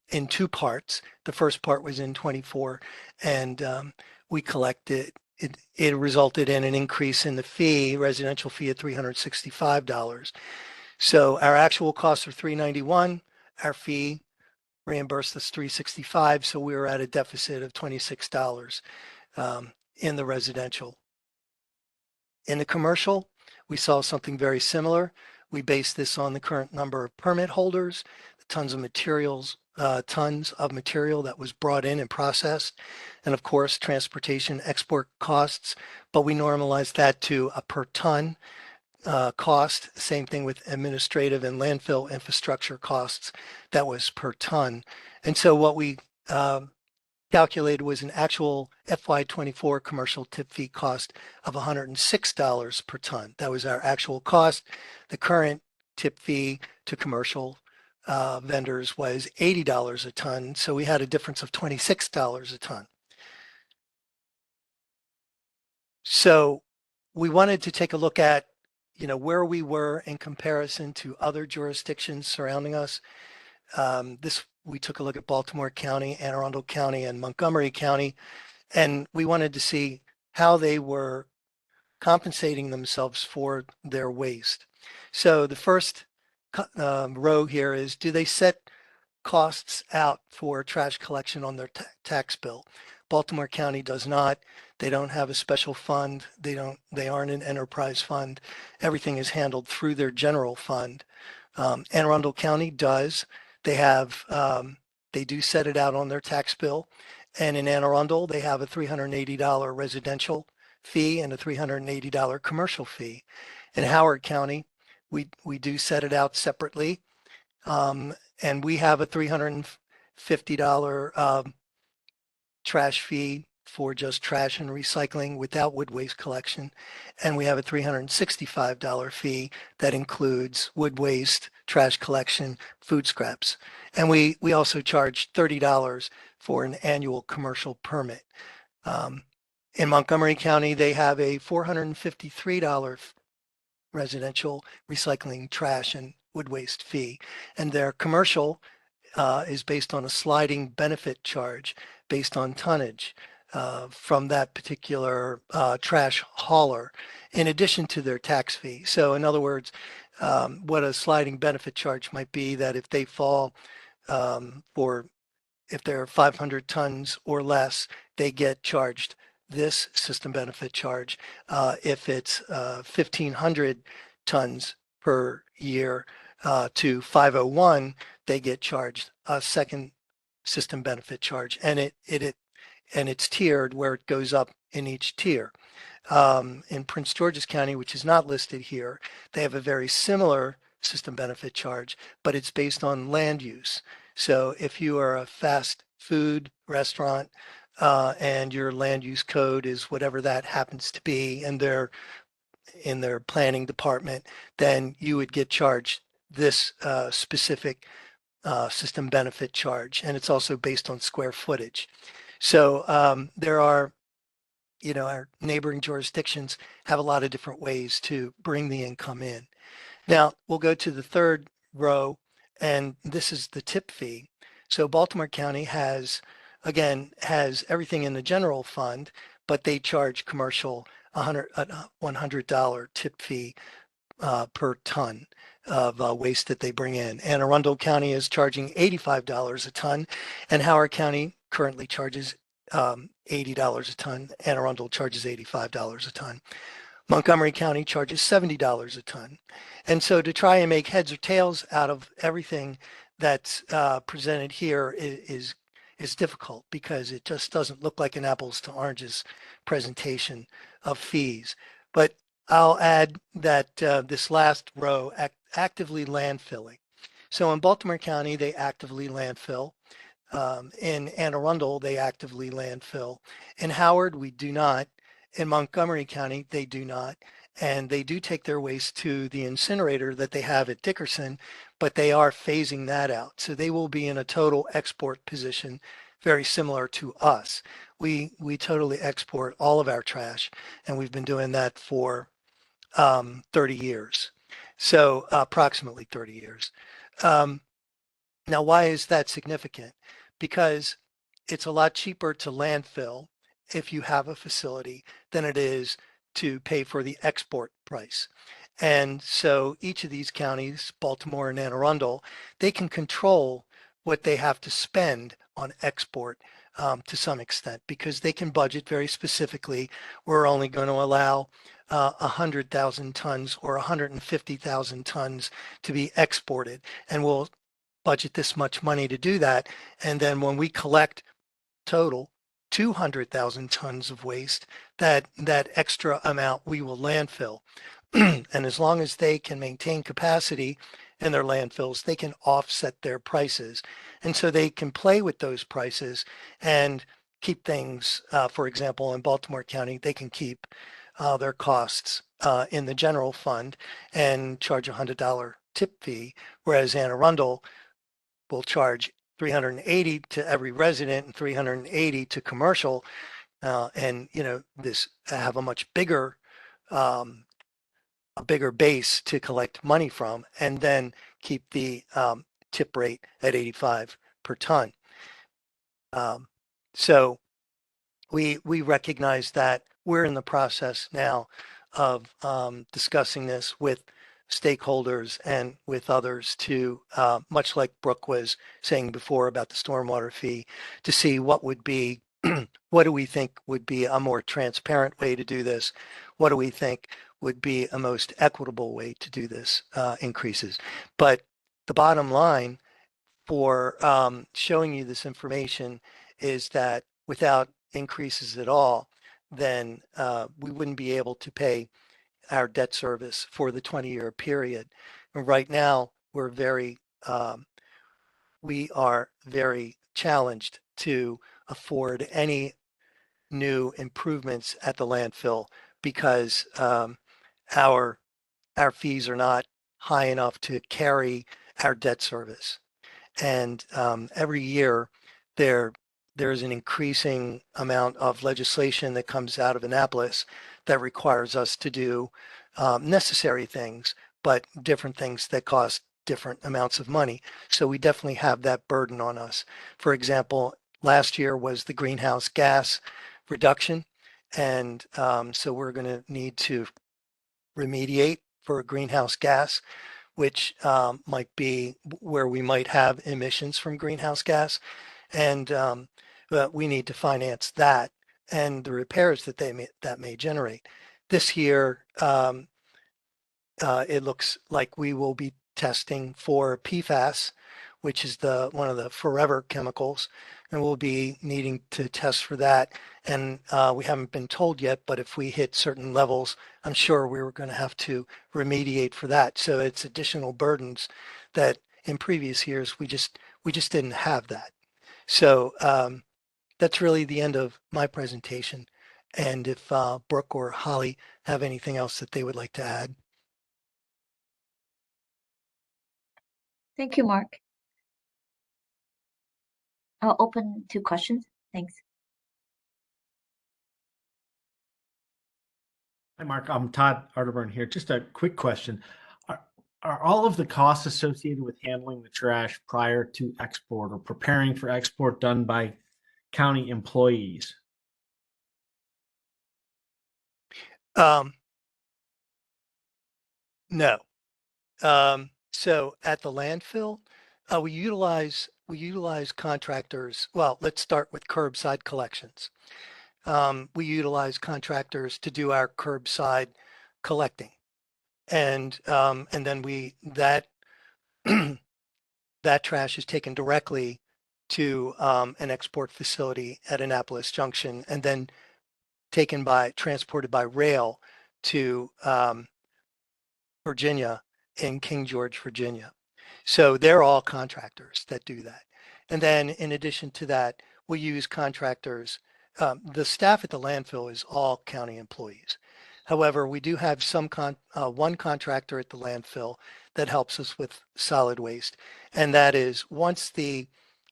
in two parts. The first part was in 24, and we collected. It resulted in an increase in the fee, residential fee of $365. So our actual costs are $391. Our fee reimbursed us $365. So we were at a deficit of $26 in the residential. In the commercial, we saw something very similar. We based this on the current number of permit holders, the tons of material that was brought in and processed, and of course, transportation export costs, but we normalized that to a per ton cost. Same thing with administrative and landfill infrastructure costs, that was per ton. And so what we calculated was an actual FY24 commercial tip fee cost of $106 per ton. That was our actual cost. The current tip fee to commercial vendors was $80 a ton. So we had a difference of $26 a ton. So we wanted to take a look at, where we were in comparison to other jurisdictions surrounding us. We took a look at Baltimore County, Anne Arundel County, and Montgomery County, and we wanted to see how they were compensating themselves for their waste. So the first row here is, do they set costs out for trash collection on their tax bill? Baltimore County does not. They don't have a special fund. They aren't an enterprise fund. Everything is handled through their general fund. Anne Arundel County does. They do set it out on their tax bill. And in Anne Arundel, they have a $380 residential fee and a $380 commercial fee. In Howard County, we do set it out separately. And we have a $350 trash fee for just trash and recycling without wood waste collection. And we have a $365 fee that includes wood waste, trash collection, food scraps. And we also charge $30 for an annual commercial permit. In Montgomery County, they have a $453 residential recycling, trash, and wood waste fee. And their commercial is based on a sliding benefit charge based on tonnage from that particular trash hauler, in addition to their tax fee. So in other words, what a sliding benefit charge might be, that if they fall if they're 500 tons or less, they get charged this system benefit charge. If it's 1,500 tons per year to 501, they get charged a second system benefit charge, and it's tiered where it goes up in each tier. In Prince George's County, which is not listed here, they have a very similar system benefit charge, but it's based on land use. So if you are a fast food restaurant and your land use code is whatever that happens to be, and they're in their planning department, then you would get charged this specific system benefit charge. And it's also based on square footage. So there are, our neighboring jurisdictions have a lot of different ways to bring the income in. Now we'll go to the third row, and this is the tip fee. So Baltimore County has everything in the general fund, but they charge commercial $100 tip fee per ton of waste that they bring in. Anne Arundel County is charging $85 a ton, and Howard County currently charges $80 a ton. Anne Arundel charges $85 a ton. Montgomery County charges $70 a ton. And so to try and make heads or tails out of everything that's presented here is difficult, because it just doesn't look like an apples to oranges presentation of fees. But I'll add that this last row, actively landfilling. So in Baltimore County, they actively landfill. In Anne Arundel, they actively landfill. In Howard, we do not. In Montgomery County, they do not. And they do take their waste to the incinerator that they have at Dickerson, but they are phasing that out. So they will be in a total export position, very similar to us. We totally export all of our trash, and we've been doing that for 30 years. So approximately 30 years. Now, why is that significant? Because it's a lot cheaper to landfill if you have a facility than it is to pay for the export price. And so each of these counties, Baltimore and Anne Arundel, they can control what they have to spend on export to some extent because they can budget very specifically. We're only going to allow 100,000 tons or 150,000 tons to be exported, and we'll budget this much money to do that. And then when we collect total 200,000 tons of waste, that extra amount we will landfill. And as long as they can maintain capacity in their landfills, they can offset their prices. And so they can play with those prices and keep things, for example, in Baltimore County, they can keep their costs in the general fund and charge a $100 tip fee, whereas Anne Arundel will charge 380 to every resident and 380 to commercial, and this have a much bigger base to collect money from, and then keep the tip rate at 85 per ton. So we recognize that we're in the process now of discussing this with stakeholders and with others to, much like Brooke was saying before about the stormwater fee, to see what would be, what do we think would be a more transparent way to do this? What do we think would be a most equitable way to do this increases? But the bottom line for showing you this information is that without increases at all, then we wouldn't be able to pay our debt service for the 20-year period. And right now, we are very challenged to afford any new improvements at the landfill because our fees are not high enough to carry our debt service. And every year there's an increasing amount of legislation that comes out of Annapolis that requires us to do necessary things, but different things that cost different amounts of money. So we definitely have that burden on us. For example, last year was the greenhouse gas reduction. And so we're going to need to remediate for greenhouse gas, which might be where we might have emissions from greenhouse gas. And we need to finance that and the repairs that may generate. This year, it looks like we will be testing for PFAS, which is one of the forever chemicals, and we'll be needing to test for that. And we haven't been told yet, but if we hit certain levels, I'm sure we were going to have to remediate for that. So it's additional burdens that in previous years we just didn't have that. So that's really the end of my presentation. And if Brooke or Holly have anything else that they would like to add. Thank you, Mark. I'll open to questions. Thanks. Hi, Mark. I'm Todd Arterburn here. Just a quick question. Are all of the costs associated with handling the trash prior to export or preparing for export done by county employees? No. So at the landfill, we utilize contractors. Well, let's start with curbside collections. We utilize contractors to do our curbside collecting, and then that trash is taken directly to an export facility at Annapolis Junction, and then transported by rail to Virginia in King George, Virginia. So they're all contractors that do that. And then in addition to that, we use contractors. The staff at the landfill is all county employees. However, we do have one contractor at the landfill that helps us with solid waste. And that is once the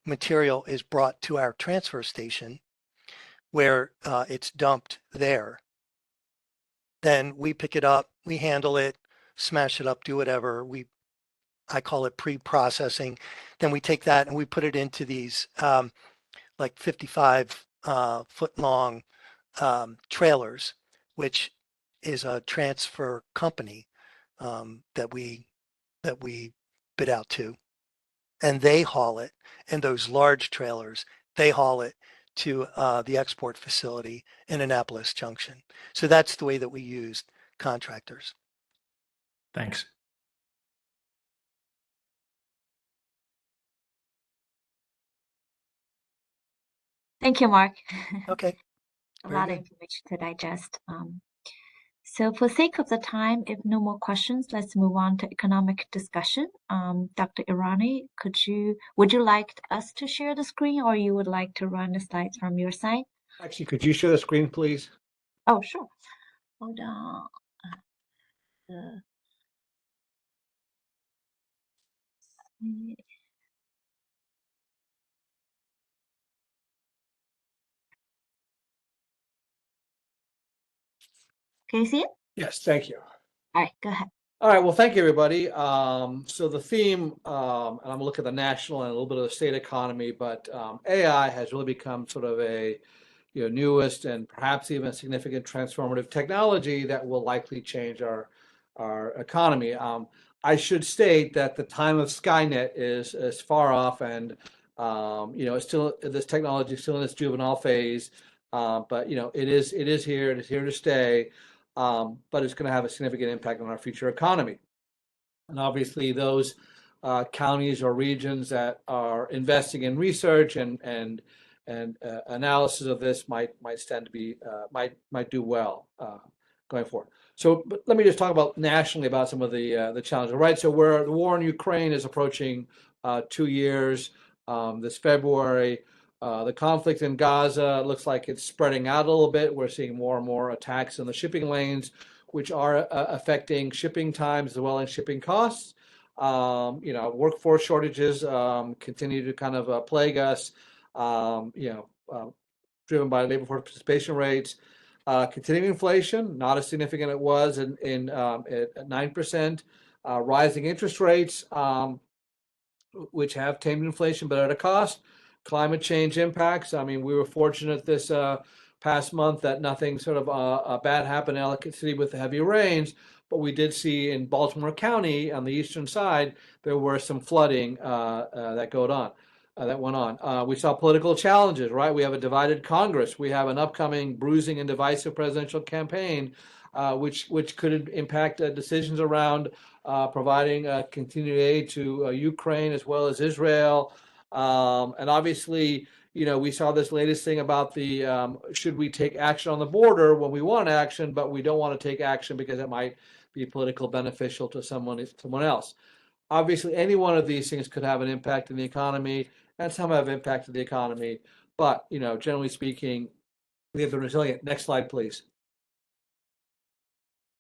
material is brought to our transfer station where it's dumped there, then we pick it up, we handle it, smash it up, do whatever. I call it pre-processing. Then we take that and we put it into these like 55 foot long trailers, which is a transfer company that we bid out to, and they haul it in those large trailers. They haul it to the export facility in Annapolis Junction. So that's the way that we use contractors. Thanks. Thank you, Mark. Okay. A Very lot of good. information to digest. So for sake of the time, if no more questions, let's move on to economic discussion. Dr. Irani, would you like us to share the screen, or you would like to run the slides from your side? Actually, could you share the screen, please? Oh, sure. Hold on. Can you see it? Yes, thank you. All right, go ahead. All right, well, thank you, everybody. So the theme, and I'm gonna look at the national and a little bit of the state economy, but AI has really become sort of a newest and perhaps even significant transformative technology that will likely change our economy. I should state that the time of Skynet is far off, and it's still, this technology is still in its juvenile phase. But it is here. It is here to stay. But it's going to have a significant impact on our future economy. And obviously, those counties or regions that are investing in research and analysis of this might stand to be might do well going forward. So, but let me just talk about nationally about some of the challenges. Right. So, where the war in Ukraine is approaching 2 years this February. The conflict in Gaza looks like it's spreading out a little bit. We're seeing more and more attacks in the shipping lanes, which are affecting shipping times as well as shipping costs. Workforce shortages continue to kind of plague us. Driven by labor force participation rates. Continuing inflation, not as significant as it was at 9%. Rising interest rates, which have tamed inflation, but at a cost. Climate change impacts. I mean, we were fortunate this past month that nothing sort of bad happened in Ellicott City with the heavy rains, but we did see in Baltimore County on the eastern side, there were some flooding that went on. We saw political challenges, right? We have a divided Congress. We have an upcoming bruising and divisive presidential campaign, which could impact decisions around providing continued aid to Ukraine as well as Israel. And obviously, we saw this latest thing about the should we take action on the border when we want action, but we don't want to take action because it might be politically beneficial to someone else. Obviously, any one of these things could have an impact in the economy, and some have impacted the economy. But generally speaking, we have the resilient. Next slide, please.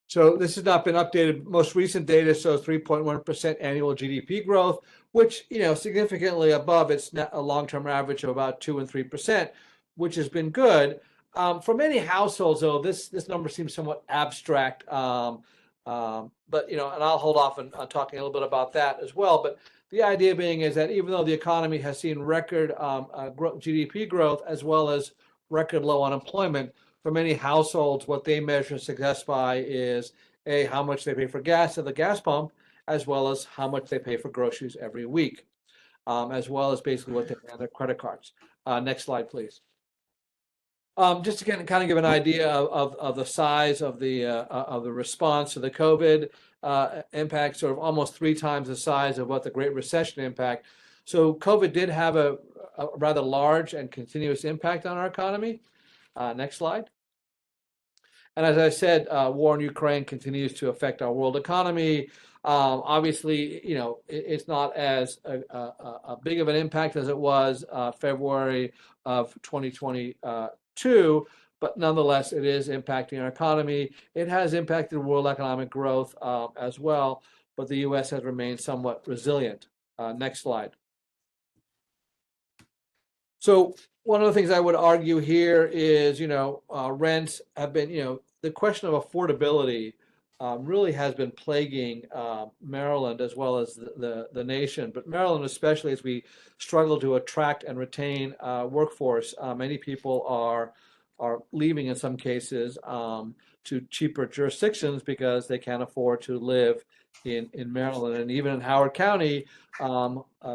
So this has not been updated. Most recent data shows 3.1% annual GDP growth, which significantly above its long-term average of about 2 and 3%, which has been good. For many households, though, this number seems somewhat abstract. But and I'll hold off on talking a little bit about that as well. But the idea being is that even though the economy has seen record GDP growth as well as record low unemployment, for many households, what they measure success by is how much they pay for gas at the gas pump, as well as how much they pay for groceries every week, as well as basically what they pay on their credit cards. Next slide, please. Just to kind of give an idea of the size of the response to the COVID impact, sort of almost 3 times the size of what the Great Recession impact. So COVID did have a rather large and continuous impact on our economy. Next slide. And as I said, war in Ukraine continues to affect our world economy. Obviously, it's not as a big of an impact as it was February of 2022, but nonetheless, it is impacting our economy. It has impacted world economic growth as well, but the U.S. has remained somewhat resilient. Next slide. So one of the things I would argue here is, rents have been, the question of affordability really has been plaguing Maryland as well as the nation, but Maryland especially as we struggle to attract and retain workforce. Many people are leaving in some cases to cheaper jurisdictions because they can't afford to live in Maryland. And even in Howard County,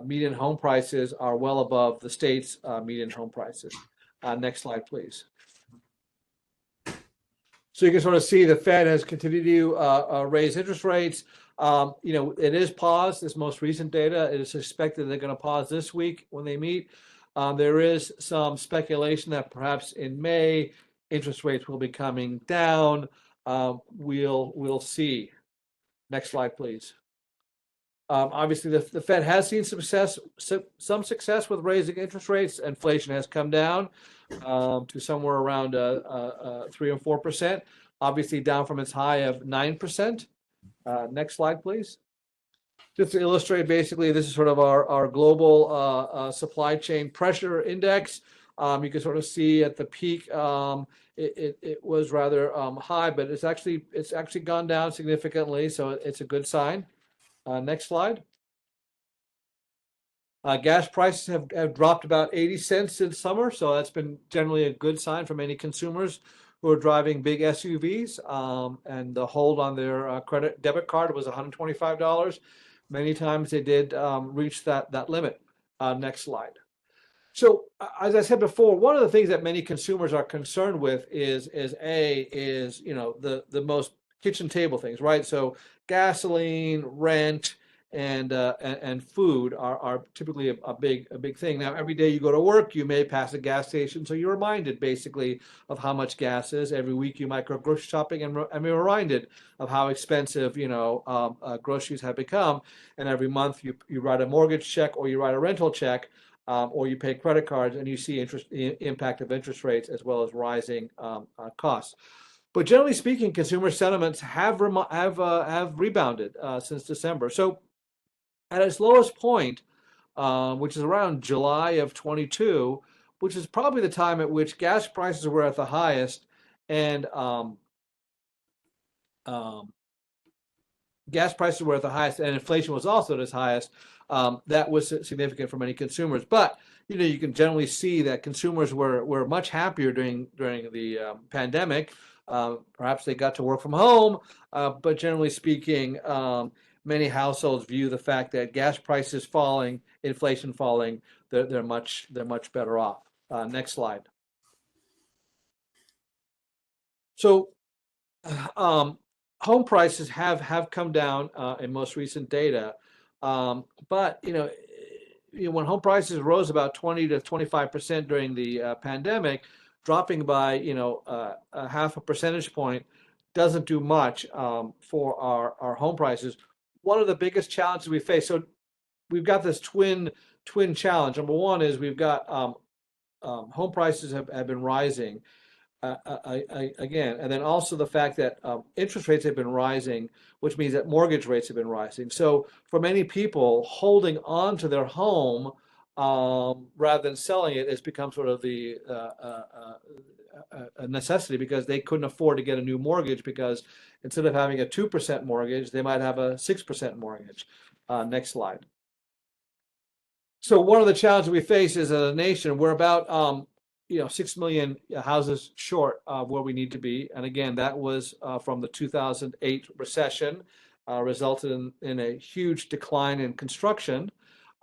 median home prices are well above the state's median home prices. Next slide, please. So you can sort of see the Fed has continued to raise interest rates. It is paused. This most recent data, it is expected they're going to pause this week when they meet. There is some speculation that perhaps in May, interest rates will be coming down. We'll see. Next slide, please. Obviously, the Fed has seen some success with raising interest rates. Inflation has come down to somewhere around 3 or 4%, obviously down from its high of 9%. Next slide, please. Just to illustrate, basically, this is sort of our global supply chain pressure index. You can sort of see at the peak, it was rather high, but it's actually gone down significantly, so it's a good sign. Next slide. Gas prices have dropped about 80 cents since summer, so that's been generally a good sign for many consumers who are driving big SUVs. And the hold on their debit card was $125. Many times they did reach that limit. Next slide. So as I said before, one of the things that many consumers are concerned with is the most kitchen table things, right? So gasoline, rent, and food are typically a big thing. Now, every day you go to work, you may pass a gas station, so you're reminded basically of how much gas is. Every week you might go grocery shopping and be reminded of how expensive groceries have become. And every month you write a mortgage check or you write a rental check. Or you pay credit cards and you see impact of interest rates as well as rising costs. But generally speaking, consumer sentiments have rebounded since December. So at its lowest point, which is around July of 22, which is probably the time at which gas prices were at the highest and gas prices were at the highest and inflation was also at its highest. That was significant for many consumers. But you can generally see that consumers were much happier during the pandemic. Perhaps they got to work from home, but generally speaking, many households view the fact that gas prices falling, inflation falling, they're much better off. Next slide. So, home prices have come down in most recent data, but when home prices rose about 20 to 25% during the pandemic, dropping by a half a percentage point doesn't do much for our home prices. One of the biggest challenges we face, so we've got this twin challenge. Number one is we've got home prices have been rising. Again, and then also the fact that interest rates have been rising, which means that mortgage rates have been rising. So for many people, holding on to their home rather than selling it has become sort of a necessity because they couldn't afford to get a new mortgage because instead of having a 2% mortgage, they might have a 6% mortgage. Next slide. So one of the challenges we face as a nation, we're about 6 million houses short of where we need to be. And again, that was from the 2008 recession, resulted in a huge decline in construction,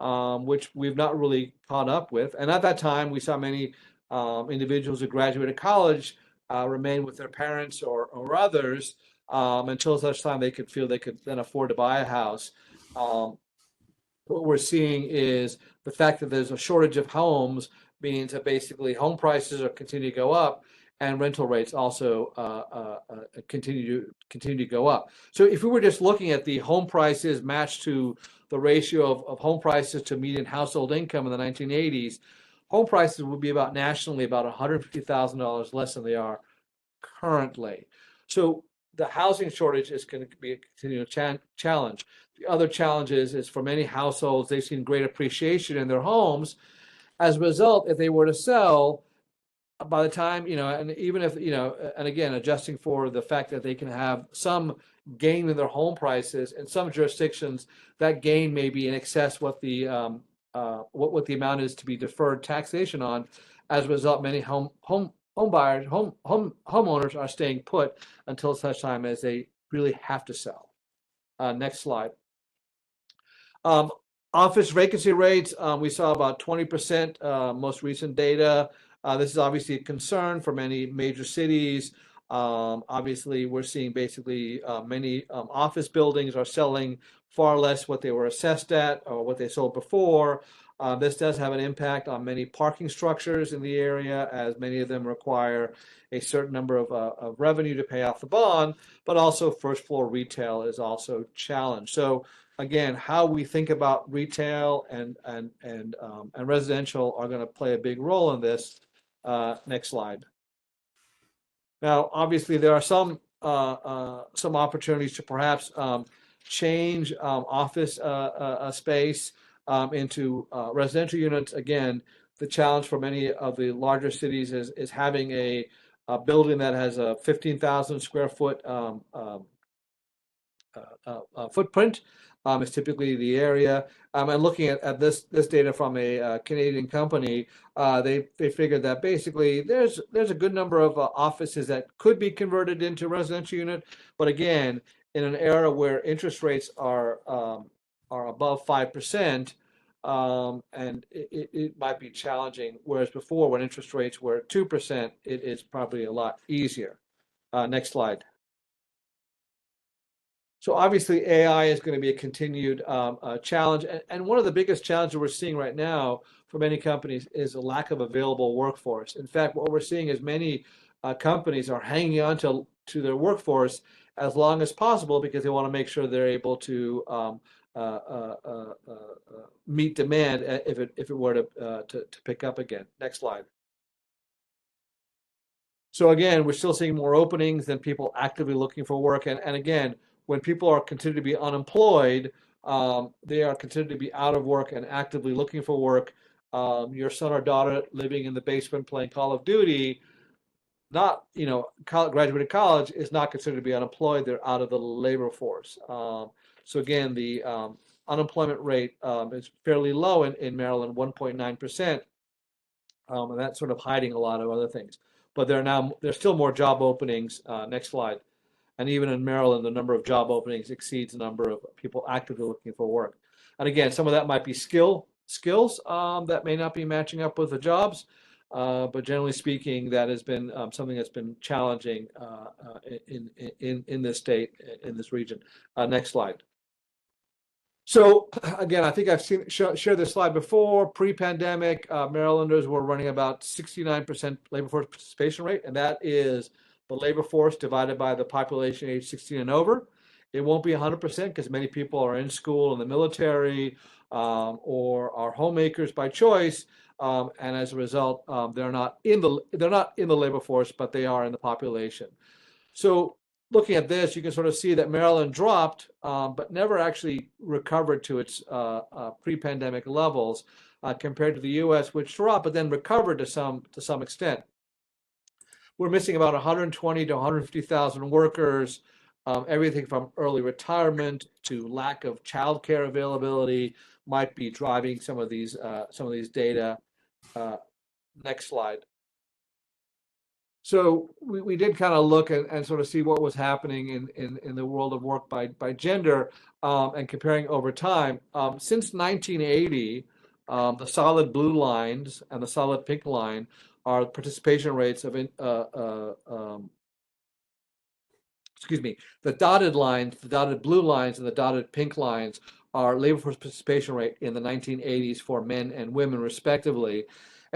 which we've not really caught up with. And at that time, we saw many individuals who graduated college remain with their parents or others until such time they could feel they could then afford to buy a house. What we're seeing is the fact that there's a shortage of homes means that basically home prices are continuing to go up, and rental rates also continue to go up. So if we were just looking at the home prices matched to the ratio of home prices to median household income in the 1980s, home prices would be nationally about $150,000 less than they are currently. So the housing shortage is going to be a continuing challenge. The other challenge is for many households, they've seen great appreciation in their homes. As a result, if they were to sell, by the time, and even if, and again, adjusting for the fact that they can have some gain in their home prices, in some jurisdictions, that gain may be in excess what the amount is to be deferred taxation on. As a result, many homeowners are staying put until such time as they really have to sell. Next slide. Office vacancy rates, we saw about 20%, most recent data. This is obviously a concern for many major cities. Obviously, we're seeing basically many office buildings are selling far less what they were assessed at or what they sold before. This does have an impact on many parking structures in the area, as many of them require a certain number of revenue to pay off the bond, but also first floor retail is also challenged. So again, how we think about retail and residential are going to play a big role in this. Next slide. Now, obviously, there are some opportunities to perhaps change office space into residential units. Again, the challenge for many of the larger cities is having a building that has a 15,000 square foot footprint. Is typically the area. And looking at this data from a Canadian company, they figured that basically there's a good number of offices that could be converted into residential unit, but again, in an era where interest rates are above 5%, and it might be challenging. Whereas before, when interest rates were 2%, it is probably a lot easier. Next slide. So obviously, AI is going to be a continued challenge. And one of the biggest challenges we're seeing right now for many companies is a lack of available workforce. In fact, what we're seeing is many companies are hanging on to their workforce as long as possible because they want to make sure they're able to meet demand if it were to pick up again. Next slide. So again, we're still seeing more openings than people actively looking for work. And again, when people are considered to be unemployed, they are considered to be out of work and actively looking for work. Your son or daughter living in the basement playing Call of Duty, not graduated college, is not considered to be unemployed. They're out of the labor force. So again, the unemployment rate is fairly low in Maryland, 1.9%, and that's sort of hiding a lot of other things. But there's still more job openings. Next slide. And even in Maryland, the number of job openings exceeds the number of people actively looking for work. And again, some of that might be skills that may not be matching up with the jobs, but generally speaking, that has been something that's been challenging in this state, in this region. Next slide. So again, I think I've shared this slide before. Pre-pandemic, Marylanders were running about 69% labor force participation rate, and that is the labor force divided by the population age 16 and over. It won't be 100% because many people are in school, in the military, or are homemakers by choice, and as a result, they're not in the labor force, but they are in the population. So looking at this, you can sort of see that Maryland dropped, but never actually recovered to its pre-pandemic levels compared to the U.S., which dropped but then recovered to some extent. We're missing about 120 to 150,000 workers. Everything from early retirement to lack of childcare availability might be driving some of these data. Next slide. So we did kind of look and sort of see what was happening in the world of work by gender, and comparing over time. Since 1980, the solid blue lines and the solid pink line are participation rates of the dotted lines, the dotted blue lines and the dotted pink lines are labor force participation rate in the 1980s for men and women respectively.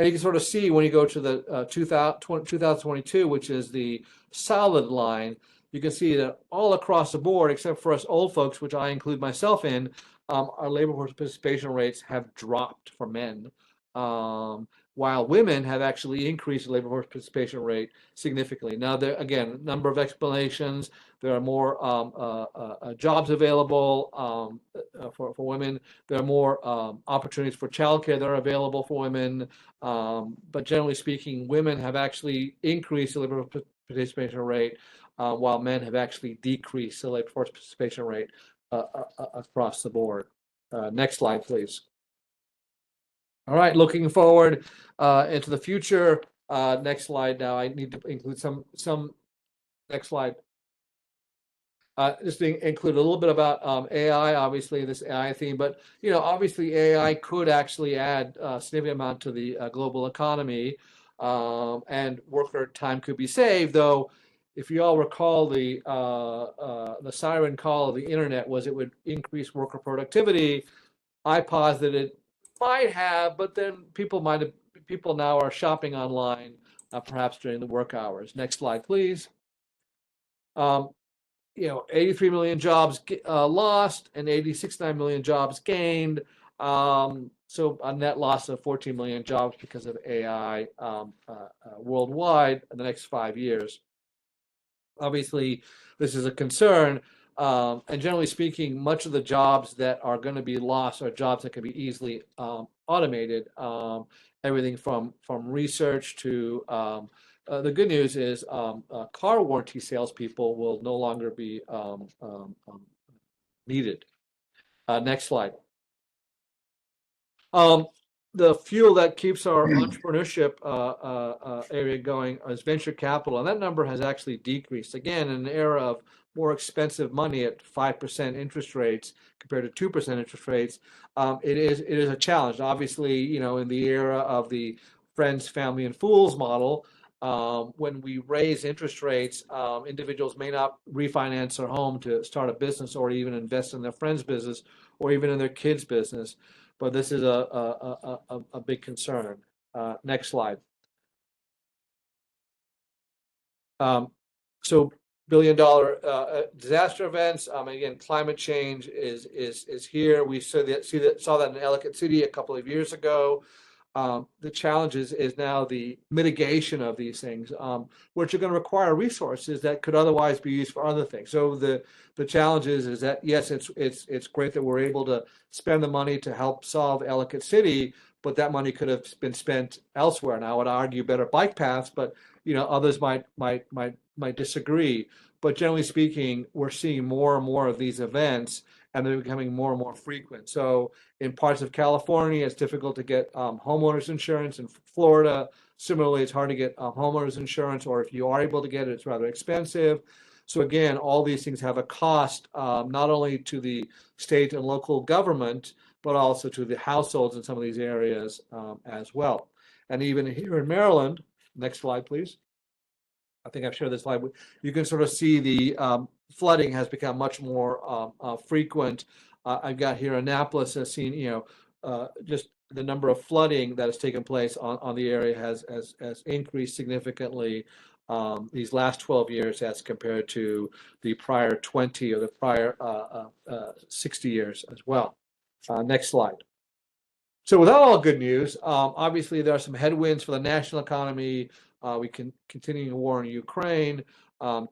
And you can sort of see when you go to the 2022, which is the solid line, you can see that all across the board, except for us old folks, which I include myself in, our labor force participation rates have dropped for men, while women have actually increased the labor force participation rate significantly. Now, there again, number of explanations. There are more jobs available for women. There are more opportunities for childcare that are available for women. But generally speaking, women have actually increased the labor participation rate, while men have actually decreased the labor force participation rate across the board. Next slide, please. All right, looking forward into the future. Next slide. Now I need to include some. Next slide. Just to include a little bit about AI, obviously this AI theme, but obviously AI could actually add a significant amount to the global economy, and worker time could be saved. Though, if you all recall, the siren call of the internet was it would increase worker productivity. I posit it might have, but then people now are shopping online, perhaps during the work hours. Next slide, please. 83 million jobs lost and 69 million jobs gained. So a net loss of 14 million jobs because of AI worldwide in the next 5 years. Obviously, this is a concern. And generally speaking, much of the jobs that are going to be lost are jobs that can be easily automated. Everything from research to the good news is car warranty salespeople will no longer be needed. Next slide. The fuel that keeps our entrepreneurship area going is venture capital, and that number has actually decreased. Again, in an era of more expensive money at 5% interest rates compared to 2% interest rates, it is a challenge. Obviously, in the era of the friends, family, and fools model, when we raise interest rates, individuals may not refinance their home to start a business or even invest in their friend's business or even in their kid's business. But this is a big concern. Next slide. So billion-dollar disaster events. Again, climate change is here. We saw that in Ellicott City a couple of years ago. The challenge is now the mitigation of these things, which are going to require resources that could otherwise be used for other things. So the challenge is that yes, it's great that we're able to spend the money to help solve Ellicott City, but that money could have been spent elsewhere. And I would argue better bike paths, but others might disagree. But generally speaking, we're seeing more and more of these events, and they're becoming more and more frequent. So in parts of California, it's difficult to get homeowners insurance. In Florida, similarly, it's hard to get homeowners insurance, or if you are able to get it, it's rather expensive. So again, all these things have a cost, not only to the state and local government, but also to the households in some of these areas as well. And even here in Maryland, next slide, please. I think I've shared this slide. You can sort of see the flooding has become much more frequent. I've got here Annapolis has seen, just the number of flooding that has taken place on the area has increased significantly these last 12 years as compared to the prior 20 or the prior 60 years as well. Next slide. So without all good news, obviously there are some headwinds for the national economy. We can continue war in Ukraine,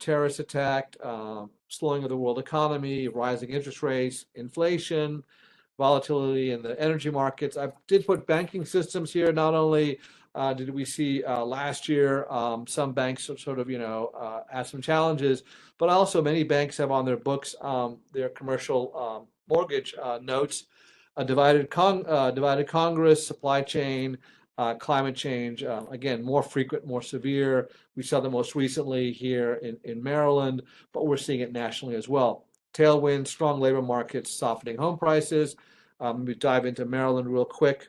terrorist attack, slowing of the world economy, rising interest rates, inflation, volatility in the energy markets. I did put banking systems here. Not only did we see last year some banks sort of had some challenges, but also many banks have on their books their commercial mortgage notes. Divided Congress, supply chain, climate change, again, more frequent, more severe. We saw them most recently here in Maryland, but we're seeing it nationally as well. Tailwind, strong labor markets, softening home prices. We dive into Maryland real quick.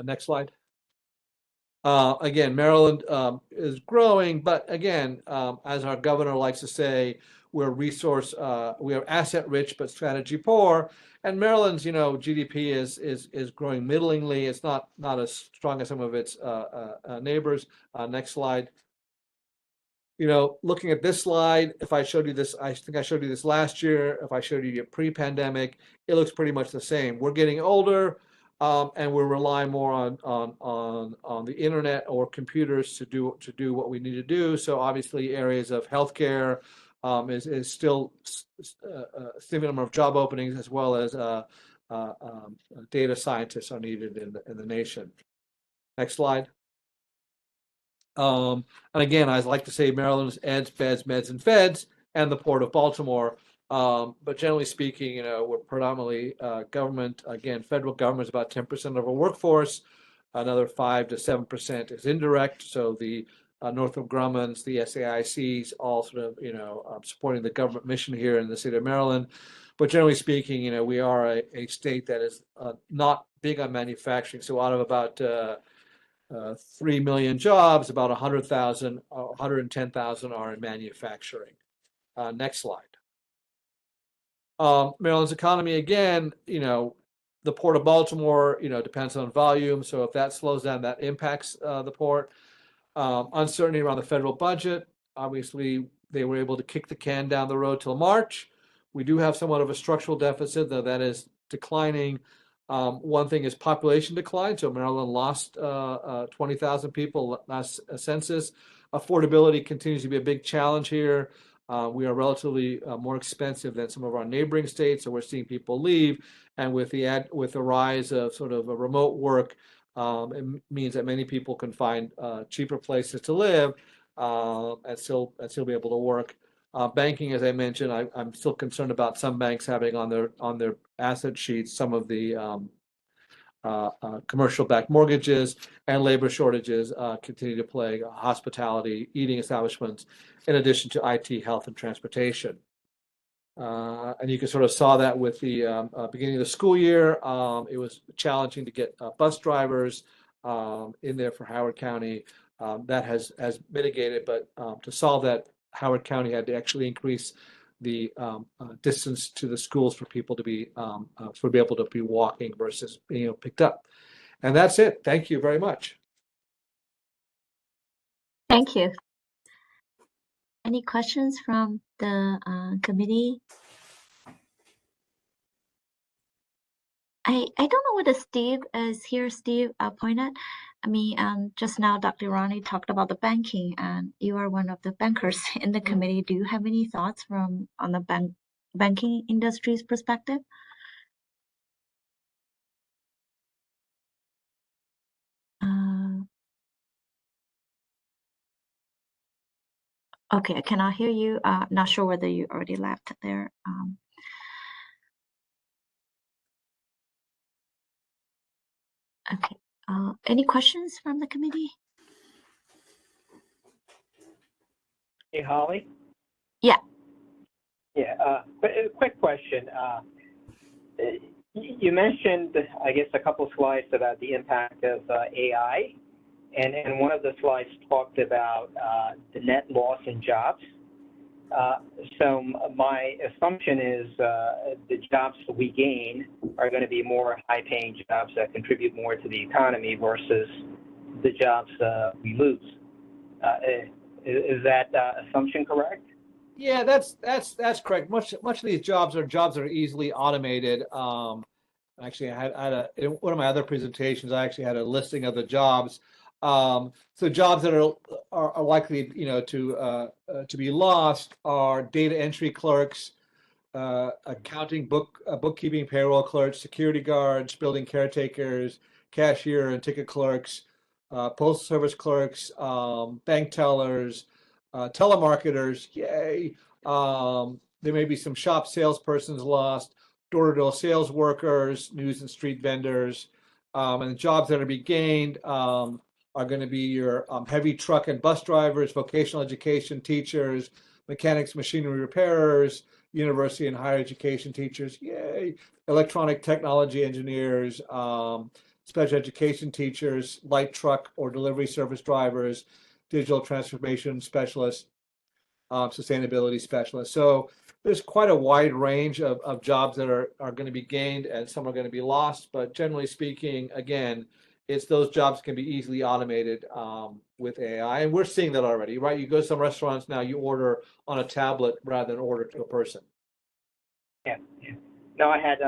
Next slide. Again, Maryland is growing, but again, as our governor likes to say, we are asset rich but strategy poor. And Maryland's, GDP is growing middlingly. It's not as strong as some of its neighbors. Next slide. Looking at this slide, if I showed you this, I think I showed you this last year. If I showed you pre-pandemic, it looks pretty much the same. We're getting older, and we're relying more on the internet or computers to do what we need to do. So obviously, areas of healthcare is still a significant number of job openings, as well as data scientists are needed in the nation. Next slide. And again, I like to say Maryland's eds, beds, meds, and feds, and the Port of Baltimore. But generally speaking, we're predominantly government. Again, federal government is about 10% of our workforce. Another 5 to 7% is indirect. So the Northrop Grumman's, the SAICs, all sort of, supporting the government mission here in the state of Maryland. But generally speaking, we are a state that is not big on manufacturing. So out of about 3 million jobs, about 100,000, 110,000 are in manufacturing. Next slide. Maryland's economy, again, the Port of Baltimore, depends on volume. So if that slows down, that impacts the port. Uncertainty around the federal budget. Obviously, they were able to kick the can down the road till March. We do have somewhat of a structural deficit, though that is declining. One thing is population decline. So Maryland lost 20,000 people last census. Affordability continues to be a big challenge here. We are relatively more expensive than some of our neighboring states, so we're seeing people leave. And with the rise of sort of a remote work, it means that many people can find cheaper places to live and still be able to work. Banking, as I mentioned, I'm still concerned about some banks having on their asset sheets some of the commercial-backed mortgages, and labor shortages continue to plague hospitality, eating establishments, in addition to IT, health, and transportation. And you can sort of saw that with the beginning of the school year. It was challenging to get bus drivers in there for Howard County. That has mitigated, but to solve that, Howard County had to actually increase the distance to the schools for people to be able to be walking versus being picked up. And that's it. Thank you very much. Thank you. Any questions from the committee? I don't know whether Steve is here. Steve pointed. I mean, just now Dr. Ronnie talked about the banking, and you are one of the bankers in the committee. Do you have any thoughts on the banking industry's perspective? Okay, I cannot hear you. Not sure whether you already left there. Okay. Any questions from the committee? Hey, Holly? Yeah. Yeah, quick question. You mentioned, I guess, a couple slides about the impact of AI, and one of the slides talked about the net loss in jobs. So my assumption is the jobs that we gain are going to be more high-paying jobs that contribute more to the economy versus the jobs we lose. Is that assumption correct? Yeah, that's correct. Much of these jobs are easily automated. Actually, I had in one of my other presentations, I actually had a listing of the jobs. So jobs that are likely, to be lost are data entry clerks, accounting, bookkeeping, payroll clerks, security guards, building caretakers, cashier and ticket clerks, postal service clerks, bank tellers, telemarketers. Yay! There may be some shop salespersons lost, door-to-door sales workers, news and street vendors, and the jobs that are be gained are going to be your heavy truck and bus drivers, vocational education teachers, mechanics, machinery repairers, university and higher education teachers, yay, electronic technology engineers, special education teachers, light truck or delivery service drivers, digital transformation specialists, sustainability specialists. So there's quite a wide range of jobs that are going to be gained and some are going to be lost. But generally speaking, again, it's those jobs can be easily automated with AI. And we're seeing that already, right? You go to some restaurants now, you order on a tablet rather than order to a person. Yeah. No, I had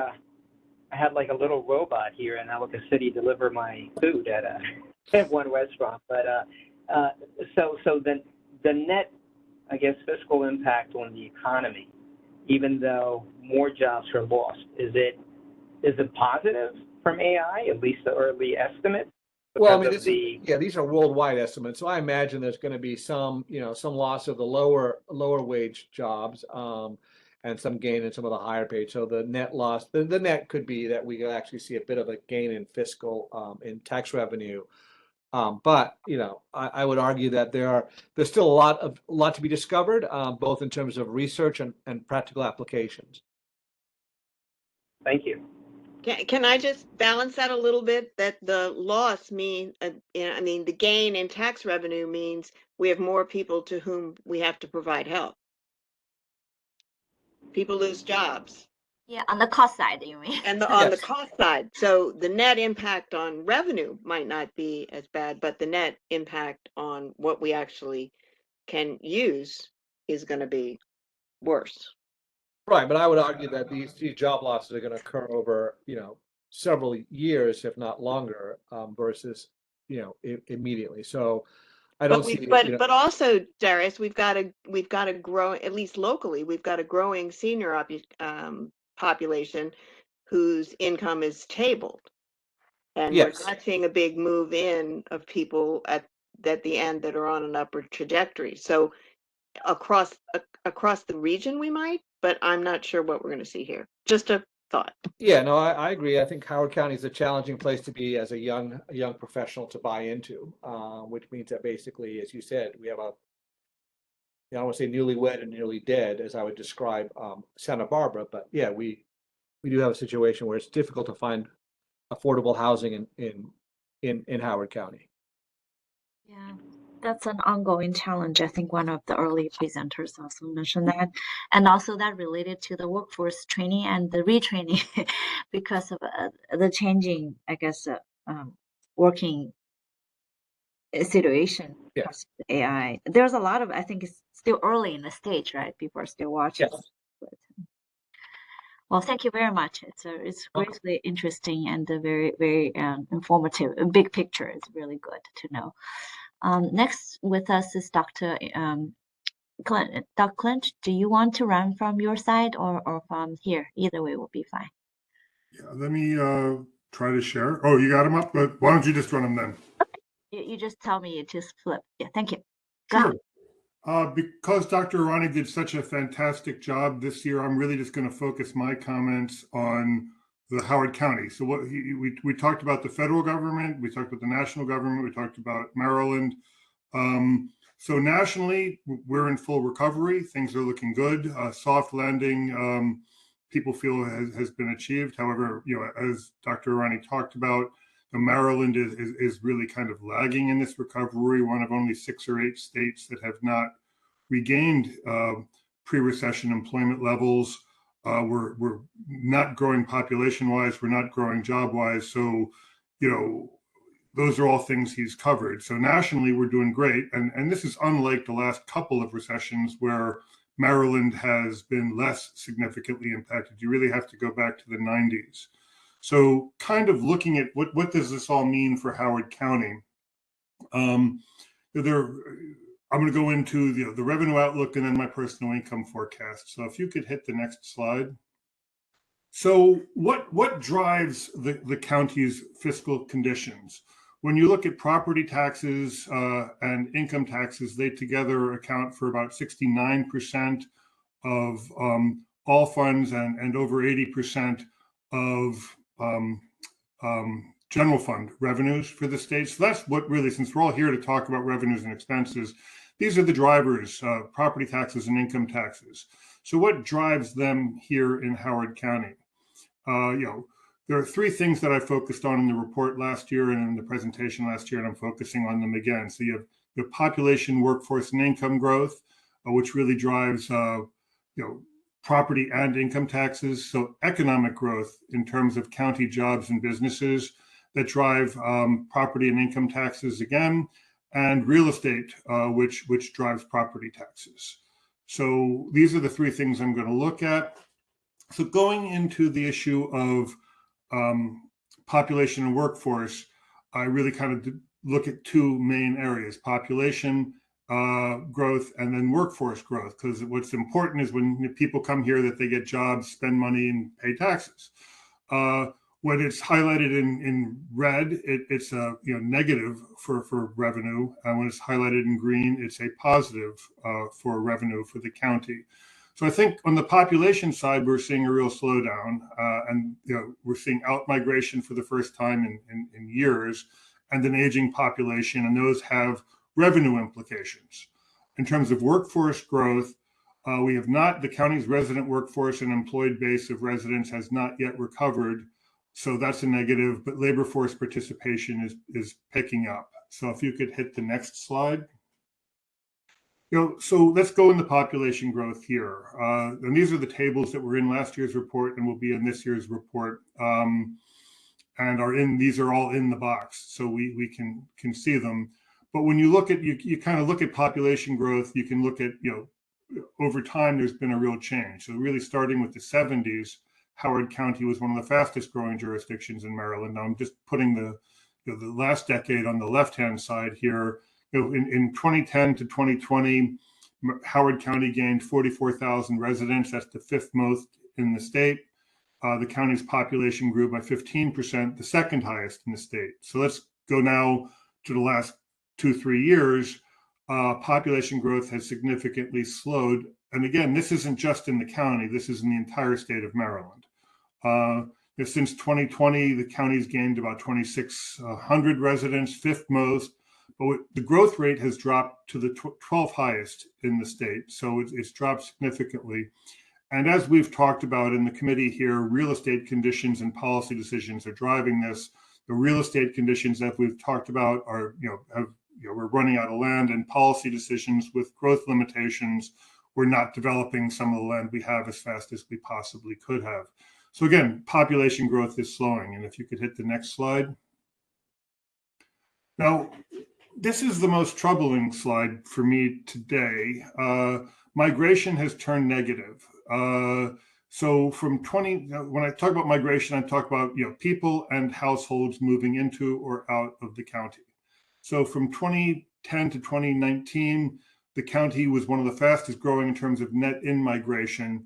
like a little robot here in Ellicott City deliver my food at one restaurant. But so the net, I guess, fiscal impact on the economy, even though more jobs are lost, is it positive from AI, at least the early estimate? Well, I mean, these are worldwide estimates, so I imagine there's going to be some loss of the lower wage jobs, and some gain in some of the higher paid. So the net loss, the net could be that we could actually see a bit of a gain in fiscal, in tax revenue. But I would argue that there's still a lot to be discovered, both in terms of research and practical applications. Thank you. Can I just balance that a little bit? That the loss the gain in tax revenue means we have more people to whom we have to provide help. People lose jobs. Yeah, on the cost side, you mean? And on the cost side. So the net impact on revenue might not be as bad, but the net impact on what we actually can use is going to be worse. Right, but I would argue that these job losses are going to occur over, several years, if not longer, versus, immediately. So I don't see. But also, Darius, we've got to grow, at least locally. We've got a growing senior population whose income is tabled, and we're not seeing a big move in of people at the end that are on an upward trajectory. So across the region, we might, but I'm not sure what we're going to see here. Just a thought. Yeah, no, I agree. I think Howard County is a challenging place to be as a young professional to buy into, which means that basically, as you said, we have I don't want to say newlywed and nearly dead, as I would describe Santa Barbara, but yeah, we do have a situation where it's difficult to find affordable housing in Howard County. Yeah, that's an ongoing challenge. I think one of the early presenters also mentioned that, and also that related to the workforce training and the retraining because of the changing, I guess, working situation because of AI. There's a lot of, I think it's still early in the stage, right? People are still watching. Yes. Well, thank you very much. It's greatly interesting and very, very informative. A big picture is really good to know. Next with us is Dr. Clint. Dr. Clint, do you want to run from your side or from here? Either way will be fine. Yeah, let me try to share. Oh, you got them up? But why don't you just run them then? You just tell me, just flip. Yeah, thank you. Sure. Because Dr. Irani did such a fantastic job this year, I'm really just going to focus my comments on the Howard County. So we talked about the federal government, we talked about the national government, we talked about Maryland. So nationally, we're in full recovery. Things are looking good. Soft landing, people feel has been achieved. However, as Dr. Irani talked about, Maryland is really kind of lagging in this recovery, one of only 6 or 8 states that have not regained pre-recession employment levels. We're not growing population-wise, we're not growing job-wise. So, those are all things he's covered. So nationally, we're doing great. And this is unlike the last couple of recessions where Maryland has been less significantly impacted. You really have to go back to the 90s. So kind of looking at what does this all mean for Howard County? I'm going to go into the revenue outlook and then my personal income forecast. So if you could hit the next slide. So what drives the county's fiscal conditions? When you look at property taxes and income taxes, they together account for about 69% of all funds and over 80% of general fund revenues for the state. So that's what really, since we're all here to talk about revenues and expenses, these are the drivers, property taxes and income taxes. So what drives them here in Howard County? There are 3 things that I focused on in the report last year and in the presentation last year, and I'm focusing on them again. So you have the population, workforce, and income growth, which really drives property and income taxes. So economic growth in terms of county jobs and businesses that drive property and income taxes again, and real estate, which drives property taxes. So these are the three things I'm going to look at. So going into the issue of population and workforce, I really kind of look at two main areas: population growth and then workforce growth. Because what's important is when people come here that they get jobs, spend money, and pay taxes. When it's highlighted in red, it's a negative for revenue, and when it's highlighted in green, it's a positive for revenue for the county. So I think on the population side, we're seeing a real slowdown, and we're seeing out-migration for the first time in years, and an aging population, and those have revenue implications. In terms of workforce growth, we have not, the county's resident workforce and employed base of residents has not yet recovered. So that's a negative, but labor force participation is picking up. So if you could hit the next slide. So let's go into population growth here. And these are the tables that were in last year's report and will be in this year's report. And these are all in the box, so we can see them. But when you look at, you kind of look at population growth, you can look at, over time, there's been a real change. So really starting with the 70s, Howard County was one of the fastest growing jurisdictions in Maryland. Now I'm just putting the last decade on the left-hand side here. In 2010 to 2020, Howard County gained 44,000 residents. That's the fifth most in the state. The county's population grew by 15%, the second highest in the state. So let's go now to the last 2-3 years. Population growth has significantly slowed. And again, this isn't just in the county, this is in the entire state of Maryland. Since 2020, the county's gained about 2,600 residents, fifth most, but the growth rate has dropped to the 12th highest in the state. So it's dropped significantly. And as we've talked about in the committee here, real estate conditions and policy decisions are driving this. The real estate conditions that we've talked about are, we're running out of land, and policy decisions with growth limitations. We're not developing some of the land we have as fast as we possibly could have. So again, population growth is slowing. And if you could hit the next slide. Now, this is the most troubling slide for me today. Migration has turned negative. So when I talk about migration, I talk about people and households moving into or out of the county. So from 2010 to 2019, the county was one of the fastest growing in terms of net in-migration,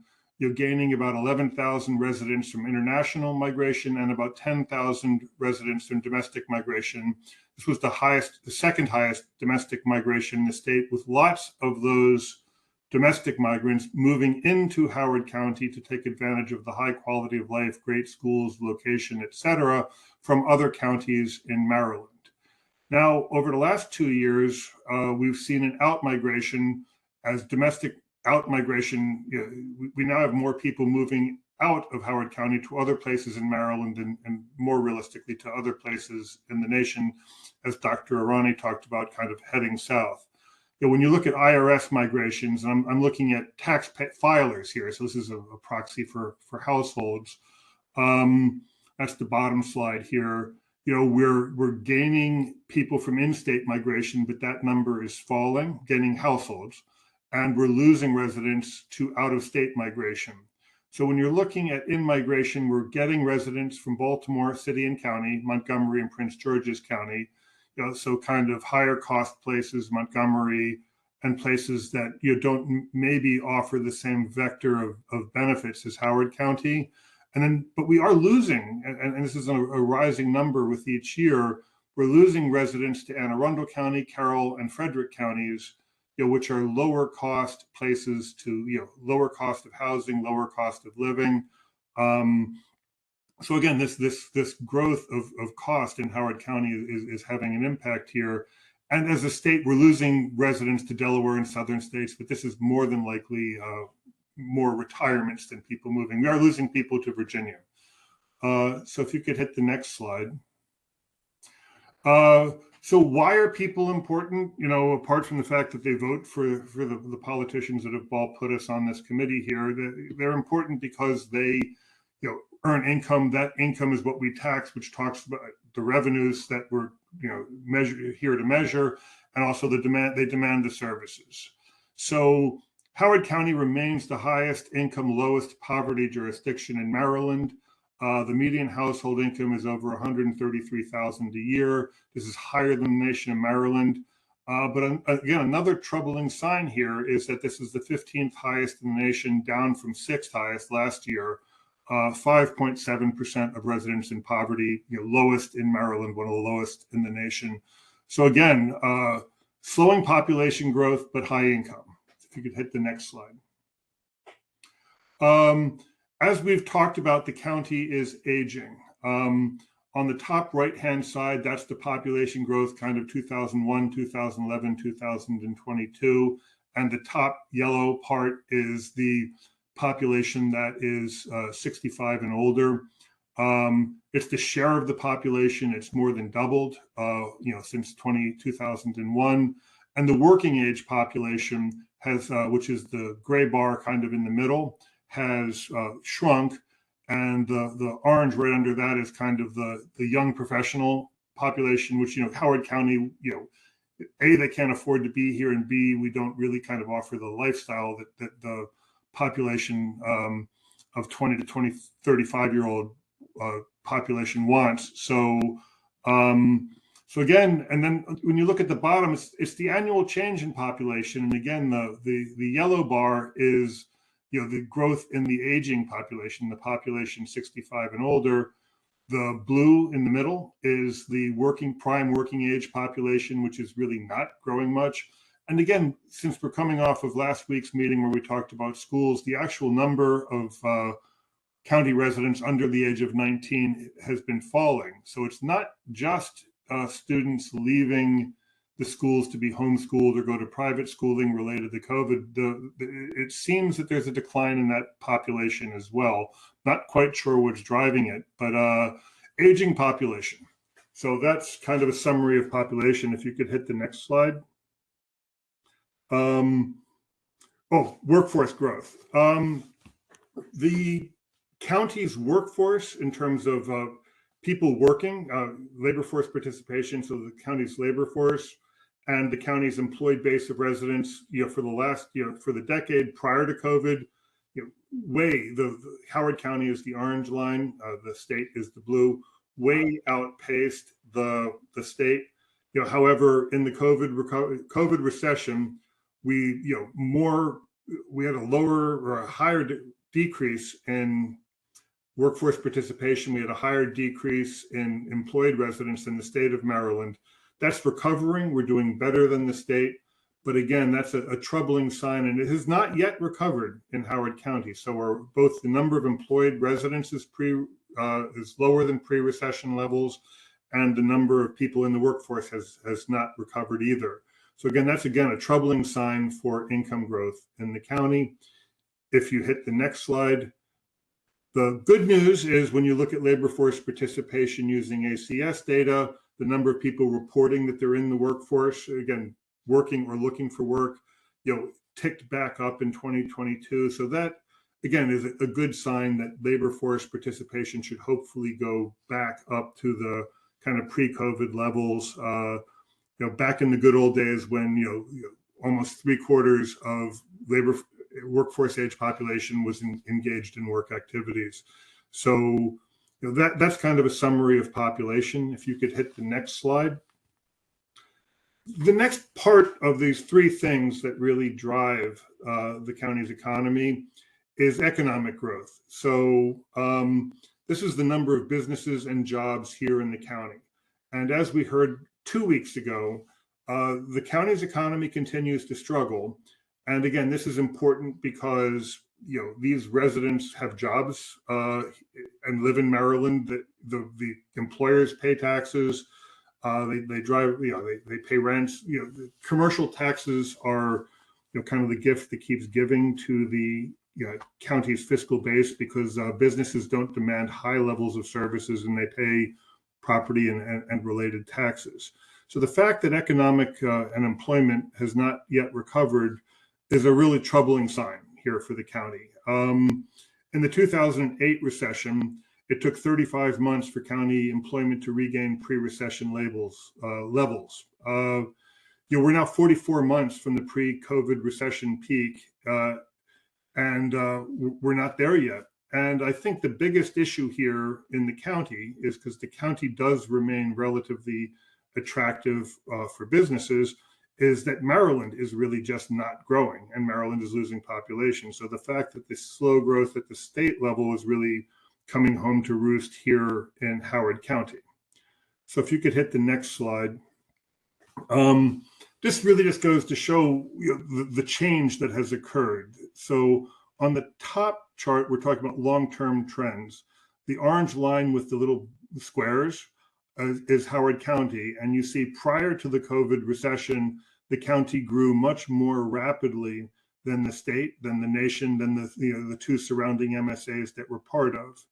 gaining about 11,000 residents from international migration and about 10,000 residents from domestic migration. This was the second highest domestic migration in the state, with lots of those domestic migrants moving into Howard County to take advantage of the high quality of life, great schools, location, et cetera, from other counties in Maryland. Now, over the last 2 years, we've seen an out-migration. As domestic out-migration, we now have more people moving out of Howard County to other places in Maryland and more realistically to other places in the nation, as Dr. Arani talked about, kind of heading south. When you look at IRS migrations, and I'm looking at tax filers here, so this is a proxy for households. That's the bottom slide here. We're gaining people from in-state migration, but that number is falling, gaining households, and we're losing residents to out-of-state migration. So when you're looking at in-migration, we're getting residents from Baltimore City and County, Montgomery and Prince George's County, so kind of higher cost places, Montgomery, and places that don't maybe offer the same vector of benefits as Howard County. But we are losing, and this is a rising number with each year, we're losing residents to Anne Arundel County, Carroll, and Frederick counties, which are lower cost places to, lower cost of housing, lower cost of living. So again, this growth of cost in Howard County is having an impact here. And as a state, we're losing residents to Delaware and southern states, but this is more than likely more retirements than people moving. We are losing people to Virginia. So if you could hit the next slide. So why are people important? You know, apart from the fact that they vote for the politicians that have all put us on this committee here, they're important because they, you know, earn income. That income is what we tax, which talks about the revenues that we're, you know, here to measure, and also the demand. They demand the services. So Howard County remains the highest income, lowest poverty jurisdiction in Maryland. The median household income is over $133,000 a year. This is higher than the nation of Maryland. But again, another troubling sign here is that this is the 15th highest in the nation, down from 6th highest last year. 5.7% of residents in poverty, you know, lowest in Maryland, one of the lowest in the nation. So again, slowing population growth, but high income. If you could hit the next slide. As we've talked about, the county is aging. On the top right-hand side, that's the population growth kind of 2001, 2011, 2022. And the top yellow part is the population that is 65 and older. It's the share of the population. It's more than doubled, you know, since 2001. And the working age population has, which is the gray bar kind of in the middle, has shrunk, and the orange right under that is kind of the young professional population, which, you know, Howard County, you know, A, they can't afford to be here, and B, we don't really kind of offer the lifestyle that the population of 20 to 35-year-old population wants. So so again, and then when you look at the bottom, it's the annual change in population, and again, the yellow bar is, you know, the growth in the aging population, the population 65 and older. The blue in the middle is the prime working age population, which is really not growing much. And again, since we're coming off of last week's meeting where we talked about schools, the actual number of county residents under the age of 19 has been falling. So it's not just students leaving the schools to be homeschooled or go to private schooling related to COVID. It seems that there's a decline in that population as well. Not quite sure what's driving it, but aging population. So that's kind of a summary of population. If you could hit the next slide. Workforce growth. The county's workforce in terms of people working, labor force participation, so the county's labor force, and the county's employed base of residents, you know, for the last, you know, for the decade prior to COVID, you know, the Howard County is the orange line, the state is the blue, way outpaced the state. You know, however, in the COVID recession, we had a lower or a higher decrease in workforce participation. We had a higher decrease in employed residents in the state of Maryland. That's recovering. We're doing better than the state. But again, that's a troubling sign, and it has not yet recovered in Howard County. So both the number of employed residents is lower than pre-recession levels, and the number of people in the workforce has not recovered either. So again, that's a troubling sign for income growth in the county. If you hit the next slide, the good news is when you look at labor force participation using ACS data, the number of people reporting that they're in the workforce, again, working or looking for work, you know, ticked back up in 2022. So that, again, is a good sign that labor force participation should hopefully go back up to the kind of pre-COVID levels. You know, back in the good old days when, you know almost 3/4 of workforce age population was engaged in work activities. So, you know, that's kind of a summary of population. If you could hit the next slide. The next part of these three things that really drive the county's economy is economic growth. So this is the number of businesses and jobs here in the county. And as we heard 2 weeks ago, the county's economy continues to struggle. And again, this is important because, you know, these residents have jobs and live in Maryland. The employers pay taxes. They drive, you know, they pay rents. You know, the commercial taxes are, you know, kind of the gift that keeps giving to the county's fiscal base, because businesses don't demand high levels of services and they pay property and related taxes. So the fact that economic and employment has not yet recovered is a really troubling sign here for the county. In the 2008 recession, it took 35 months for county employment to regain pre-recession levels. We're now 44 months from the pre-COVID recession peak, and we're not there yet. And I think the biggest issue here in the county is because the county does remain relatively attractive for businesses, is that Maryland is really just not growing and Maryland is losing population. So the fact that the slow growth at the state level is really coming home to roost here in Howard County. So if you could hit the next slide. This really just goes to show the change that has occurred. So on the top chart, we're talking about long-term trends. The orange line with the little squares is Howard County. And you see prior to the COVID recession, the county grew much more rapidly than the state, than the nation, than the two surrounding MSAs that we're part of.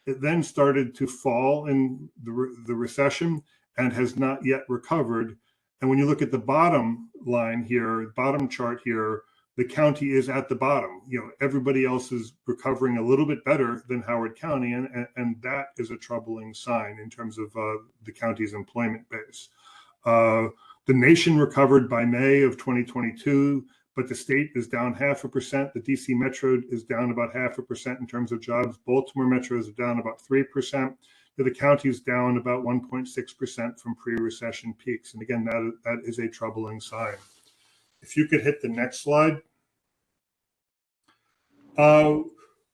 It then started to fall in the recession and has not yet recovered. And when you look at the bottom line here, bottom chart here, the county is at the bottom. Everybody else is recovering a little bit better than Howard County, and that is a troubling sign in terms of the county's employment base. The nation recovered by May of 2022, but the state is down 0.5%. The DC Metro is down about 0.5% in terms of jobs. Baltimore Metro is down about 3%. The county is down about 1.6% from pre-recession peaks. And again, that is a troubling sign. If you could hit the next slide.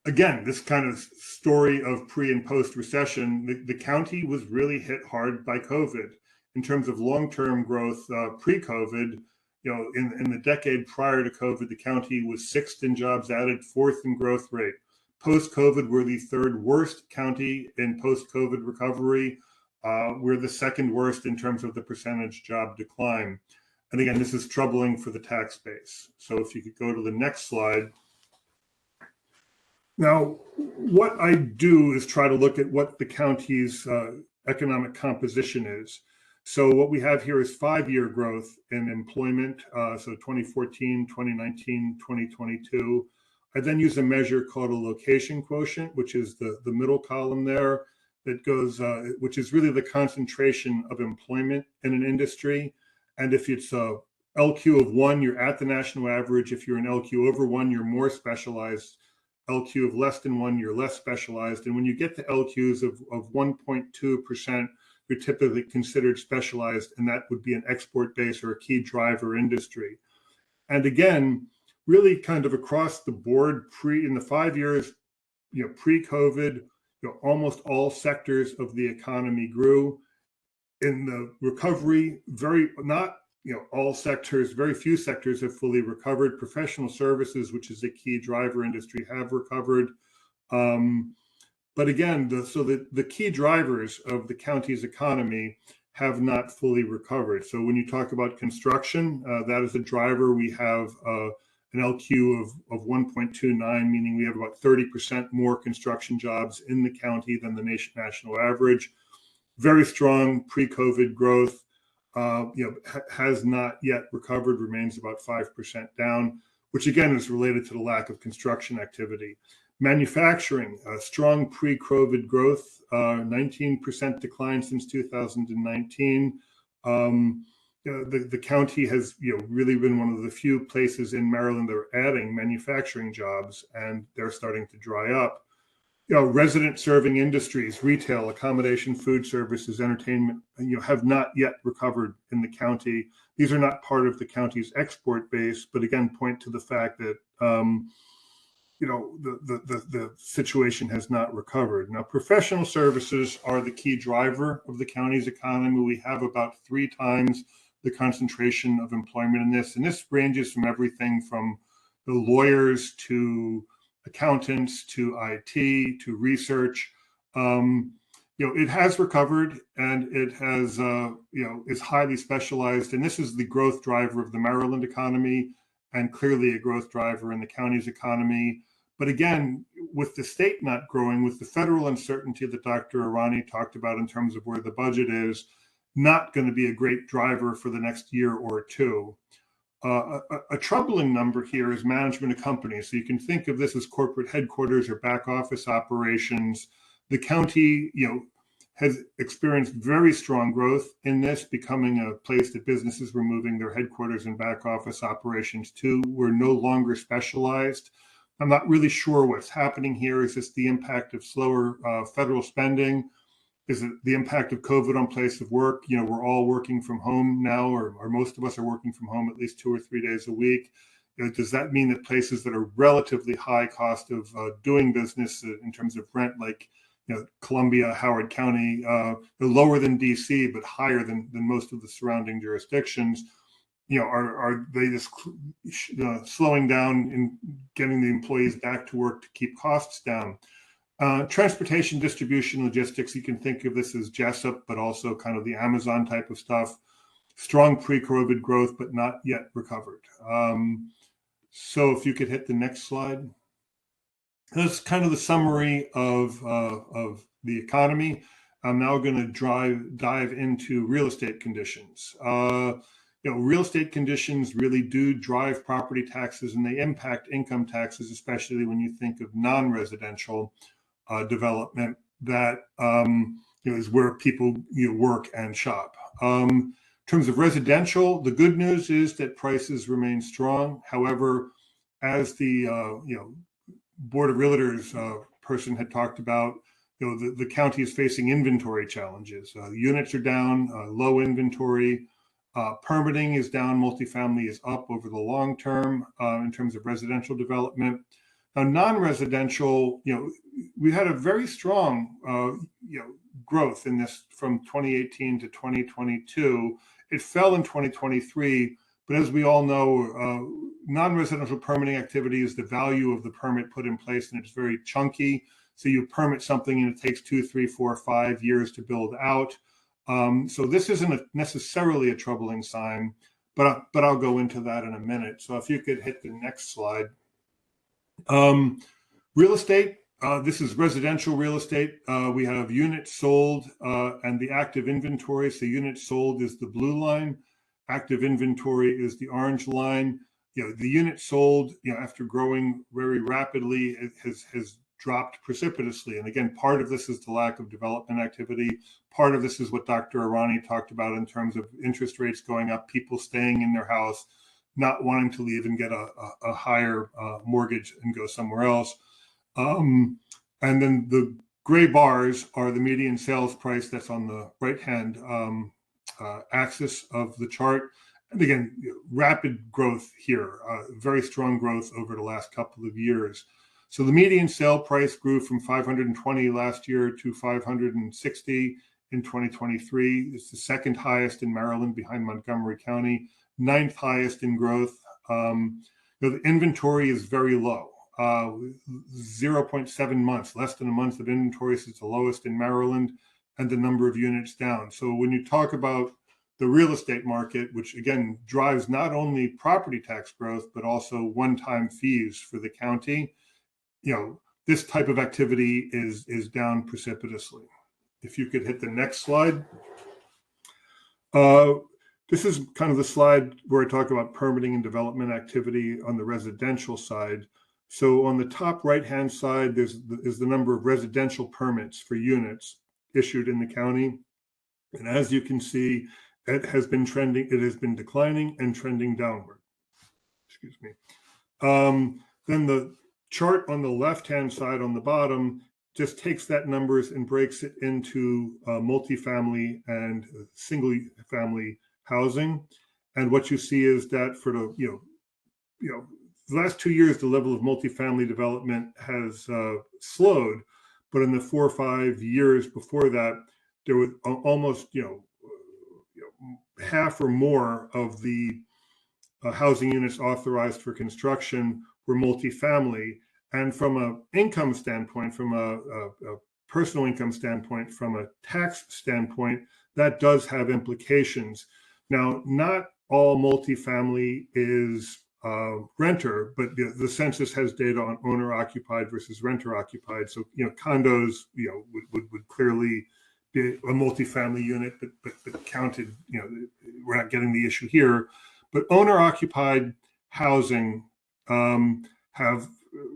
Again, this kind of story of pre and post recession, the county was really hit hard by COVID. In terms of long-term growth, pre-COVID, in the decade prior to COVID, the county was 6th in jobs added, 4th in growth rate. Post-COVID, we're the 3rd worst county in post-COVID recovery. We're the 2nd worst in terms of the percentage job decline. And again, this is troubling for the tax base. So if you could go to the next slide. Now, what I do is try to look at what the county's economic composition is. So what we have here is 5-year growth in employment, so 2014, 2019, 2022. I then use a measure called a location quotient, which is the middle column there, that goes, which is really the concentration of employment in an industry. And if it's a LQ of 1, you're at the national average. If you're an LQ over 1, you're more specialized. LQ of less than 1, you're less specialized. And when you get to LQs of 1.2%, you're typically considered specialized, and that would be an export base or a key driver industry. And again, really kind of across the board, in the 5 years, pre-COVID, almost all sectors of the economy grew. In the recovery, all sectors, very few sectors have fully recovered. Professional services, which is a key driver industry, have recovered. But again, the key drivers of the county's economy have not fully recovered. So when you talk about construction, that is a driver. We have an LQ of 1.29, meaning we have about 30% more construction jobs in the county than the national average. Very strong pre-COVID growth, has not yet recovered, remains about 5% down, which again is related to the lack of construction activity. Manufacturing, strong pre-COVID growth, 19% decline since 2019. The county has really been one of the few places in Maryland that are adding manufacturing jobs, and they're starting to dry up. Resident serving industries, retail, accommodation, food services, entertainment, have not yet recovered in the county. These are not part of the county's export base, but again, point to the fact that the situation has not recovered. Now, professional services are the key driver of the county's economy. We have about 3 times the concentration of employment in this, and this ranges from everything from the lawyers to accountants to IT to research. It has recovered, and it has is highly specialized, and this is the growth driver of the Maryland economy, and clearly a growth driver in the county's economy. But again, with the state not growing, with the federal uncertainty that Dr. Irani talked about in terms of where the budget is, not going to be a great driver for the next year or two. A troubling number here is management of companies. So you can think of this as corporate headquarters or back office operations. The county, has experienced very strong growth in this, becoming a place that businesses were moving their headquarters and back office operations to. We're no longer specialized. I'm not really sure what's happening here. Is this the impact of slower federal spending? Is it the impact of COVID on place of work? We're all working from home now, or most of us are working from home at least 2 or 3 days a week. Does that mean that places that are relatively high cost of doing business in terms of rent, like Columbia, Howard County, they're lower than DC, but higher than most of the surrounding jurisdictions, are they just slowing down in getting the employees back to work to keep costs down? Transportation, distribution, logistics, you can think of this as Jessup, but also kind of the Amazon type of stuff. Strong pre-COVID growth, but not yet recovered. So if you could hit the next slide. That's kind of the summary of the economy. I'm now going to dive into real estate conditions. Real estate conditions really do drive property taxes, and they impact income taxes, especially when you think of non-residential development that is where people work and shop. In terms of residential, the good news is that prices remain strong. However, as the Board of Realtors person had talked about, the county is facing inventory challenges. Units are down, low inventory, permitting is down, multifamily is up over the long term in terms of residential development. Now, non-residential, we had a very strong, growth in this from 2018 to 2022. It fell in 2023, but as we all know, non-residential permitting activity is the value of the permit put in place, and it's very chunky. So you permit something and it takes 2, 3, 4, 5 years to build out. So this isn't necessarily a troubling sign, but I'll go into that in a minute. So if you could hit the next slide. Real estate, this is residential real estate. We have units sold and the active inventory. So units sold is the blue line. Active inventory is the orange line. The units sold, after growing very rapidly, it has dropped precipitously. And again, part of this is the lack of development activity. Part of this is what Dr. Arani talked about in terms of interest rates going up, people staying in their house, not wanting to leave and get a higher mortgage and go somewhere else. And then the gray bars are the median sales price that's on the right-hand axis of the chart. And again, rapid growth here, very strong growth over the last couple of years. So the median sale price grew from 520 last year to 560 in 2023. It's the second highest in Maryland behind Montgomery County, 9th highest in growth. The inventory is very low, 0.7 months, less than a month of inventory. So it's the lowest in Maryland, and the number of units down. So when you talk about the real estate market, which again drives not only property tax growth, but also one-time fees for the county, this type of activity is down precipitously. If you could hit the next slide. This is kind of the slide where I talk about permitting and development activity on the residential side. So on the top right-hand side, is the number of residential permits for units issued in the county. And as you can see, it has been declining and trending downward. Excuse me. Then the chart on the left-hand side on the bottom just takes that numbers and breaks it into multifamily and single family housing. And what you see is that for the last 2 years, the level of multifamily development has slowed, but in the 4 or 5 years before that, there was almost half or more of the housing units authorized for construction were multifamily. And from an income standpoint, from a personal income standpoint, from a tax standpoint, that does have implications. Now, not all multifamily is renter, but the census has data on owner occupied versus renter occupied. So, condos, would clearly a multifamily unit, but counted, we're not getting the issue here. But owner-occupied housing have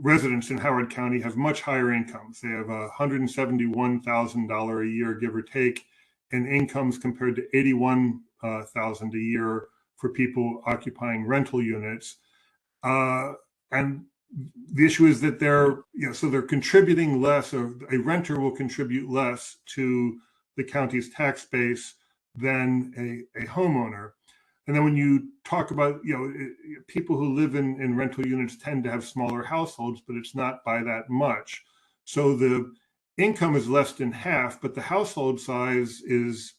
residents in Howard County have much higher incomes. They have $171,000 a year, give or take, in incomes compared to $81,000 a year for people occupying rental units. And the issue is that they're contributing less, or a renter will contribute less to the county's tax base than a homeowner. And then when you talk about, people who live in rental units tend to have smaller households, but it's not by that much. So the income is less than half, but the household size is,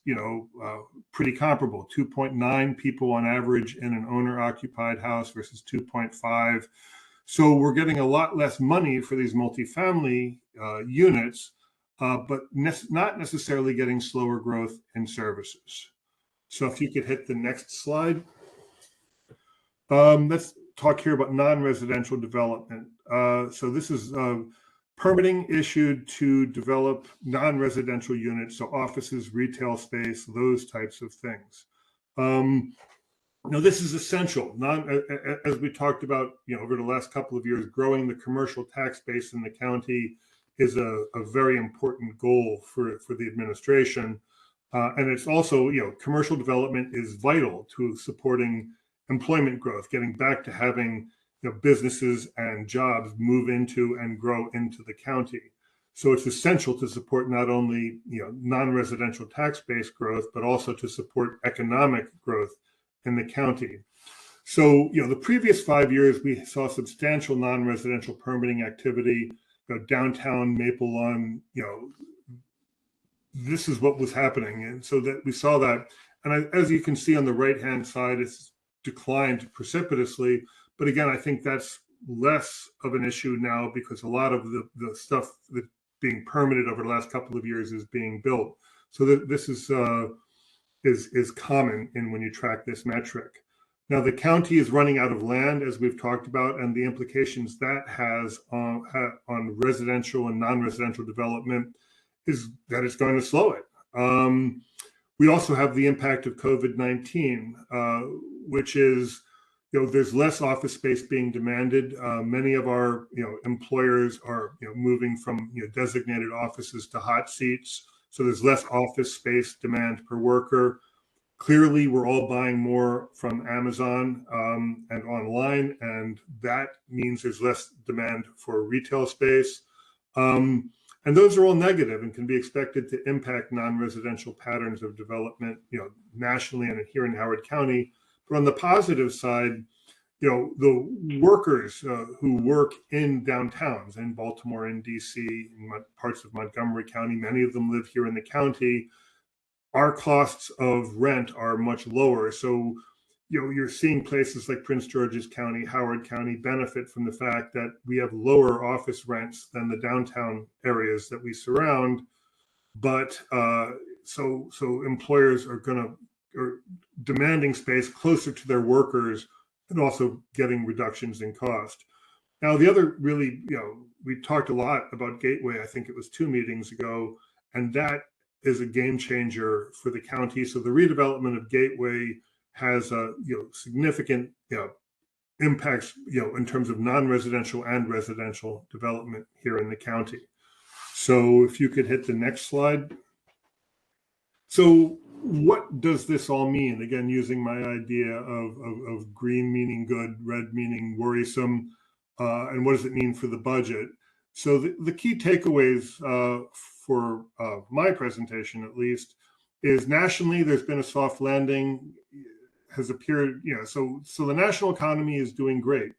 pretty comparable. 2.9 people on average in an owner-occupied house versus 2.5. So we're getting a lot less money for these multifamily units, but not necessarily getting slower growth in services. So if you could hit the next slide. Let's talk here about non-residential development. So this is permitting issued to develop non-residential units, so offices, retail space, those types of things. This is essential. As we talked about, over the last couple of years, growing the commercial tax base in the county is a very important goal for the administration. And it's also, commercial development is vital to supporting employment growth, getting back to having businesses and jobs move into and grow into the county. So it's essential to support not only non-residential tax base growth, but also to support economic growth in the county. So the previous 5 years we saw substantial non-residential permitting activity. Downtown Maple Lawn, this is what was happening, and so that we saw that. And as you can see on the right-hand side, it's declined precipitously. But again, I think that's less of an issue now because a lot of the stuff that's being permitted over the last couple of years is being built. So this is common in when you track this metric. Now the county is running out of land, as we've talked about, and the implications that has on residential and non-residential development is that it's going to slow it. We also have the impact of COVID-19, which is, there's less office space being demanded. Many of our, employers are, moving from designated offices to hot seats. So there's less office space demand per worker. Clearly, we're all buying more from Amazon and online, and that means there's less demand for retail space. And those are all negative and can be expected to impact non-residential patterns of development, nationally and here in Howard County. But on the positive side, the workers who work in downtowns in Baltimore and DC, in parts of Montgomery County, many of them live here in the county. Our costs of rent are much lower. So, you're seeing places like Prince George's County, Howard County benefit from the fact that we have lower office rents than the downtown areas that we surround. But so employers are demanding space closer to their workers and also getting reductions in cost. Now, the other really, we talked a lot about Gateway. I think it was 2 meetings ago, and that is a game changer for the county. So the redevelopment of Gateway has significant impacts in terms of non-residential and residential development here in the county. So if you could hit the next slide. So what does this all mean? Again, using my idea of green meaning good, red meaning worrisome, and what does it mean for the budget? So the key takeaways for my presentation, at least, is nationally there's been a soft landing, has appeared, so the national economy is doing great.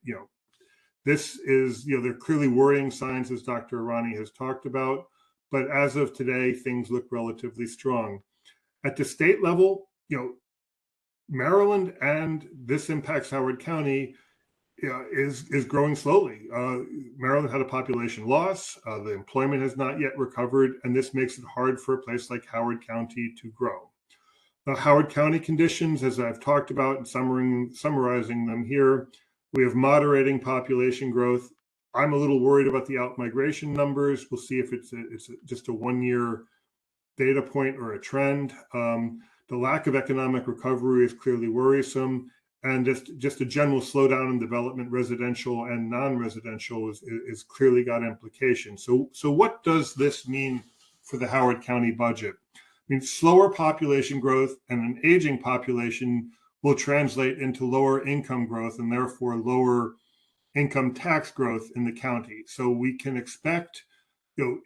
This is, there are clearly worrying signs, as Dr. Irani has talked about, but as of today, things look relatively strong. At the state level, Maryland, and this impacts Howard County, is growing slowly. Maryland had a population loss. The employment has not yet recovered, and this makes it hard for a place like Howard County to grow. Howard County conditions, as I've talked about and summarizing them here, we have moderating population growth. I'm a little worried about the out-migration numbers. We'll see if it's just a 1-year data point or a trend. The lack of economic recovery is clearly worrisome, and just a general slowdown in development, residential and non-residential, is clearly got implications. So what does this mean for the Howard County budget? I mean, slower population growth and an aging population will translate into lower income growth and therefore lower income tax growth in the county. So we can expect,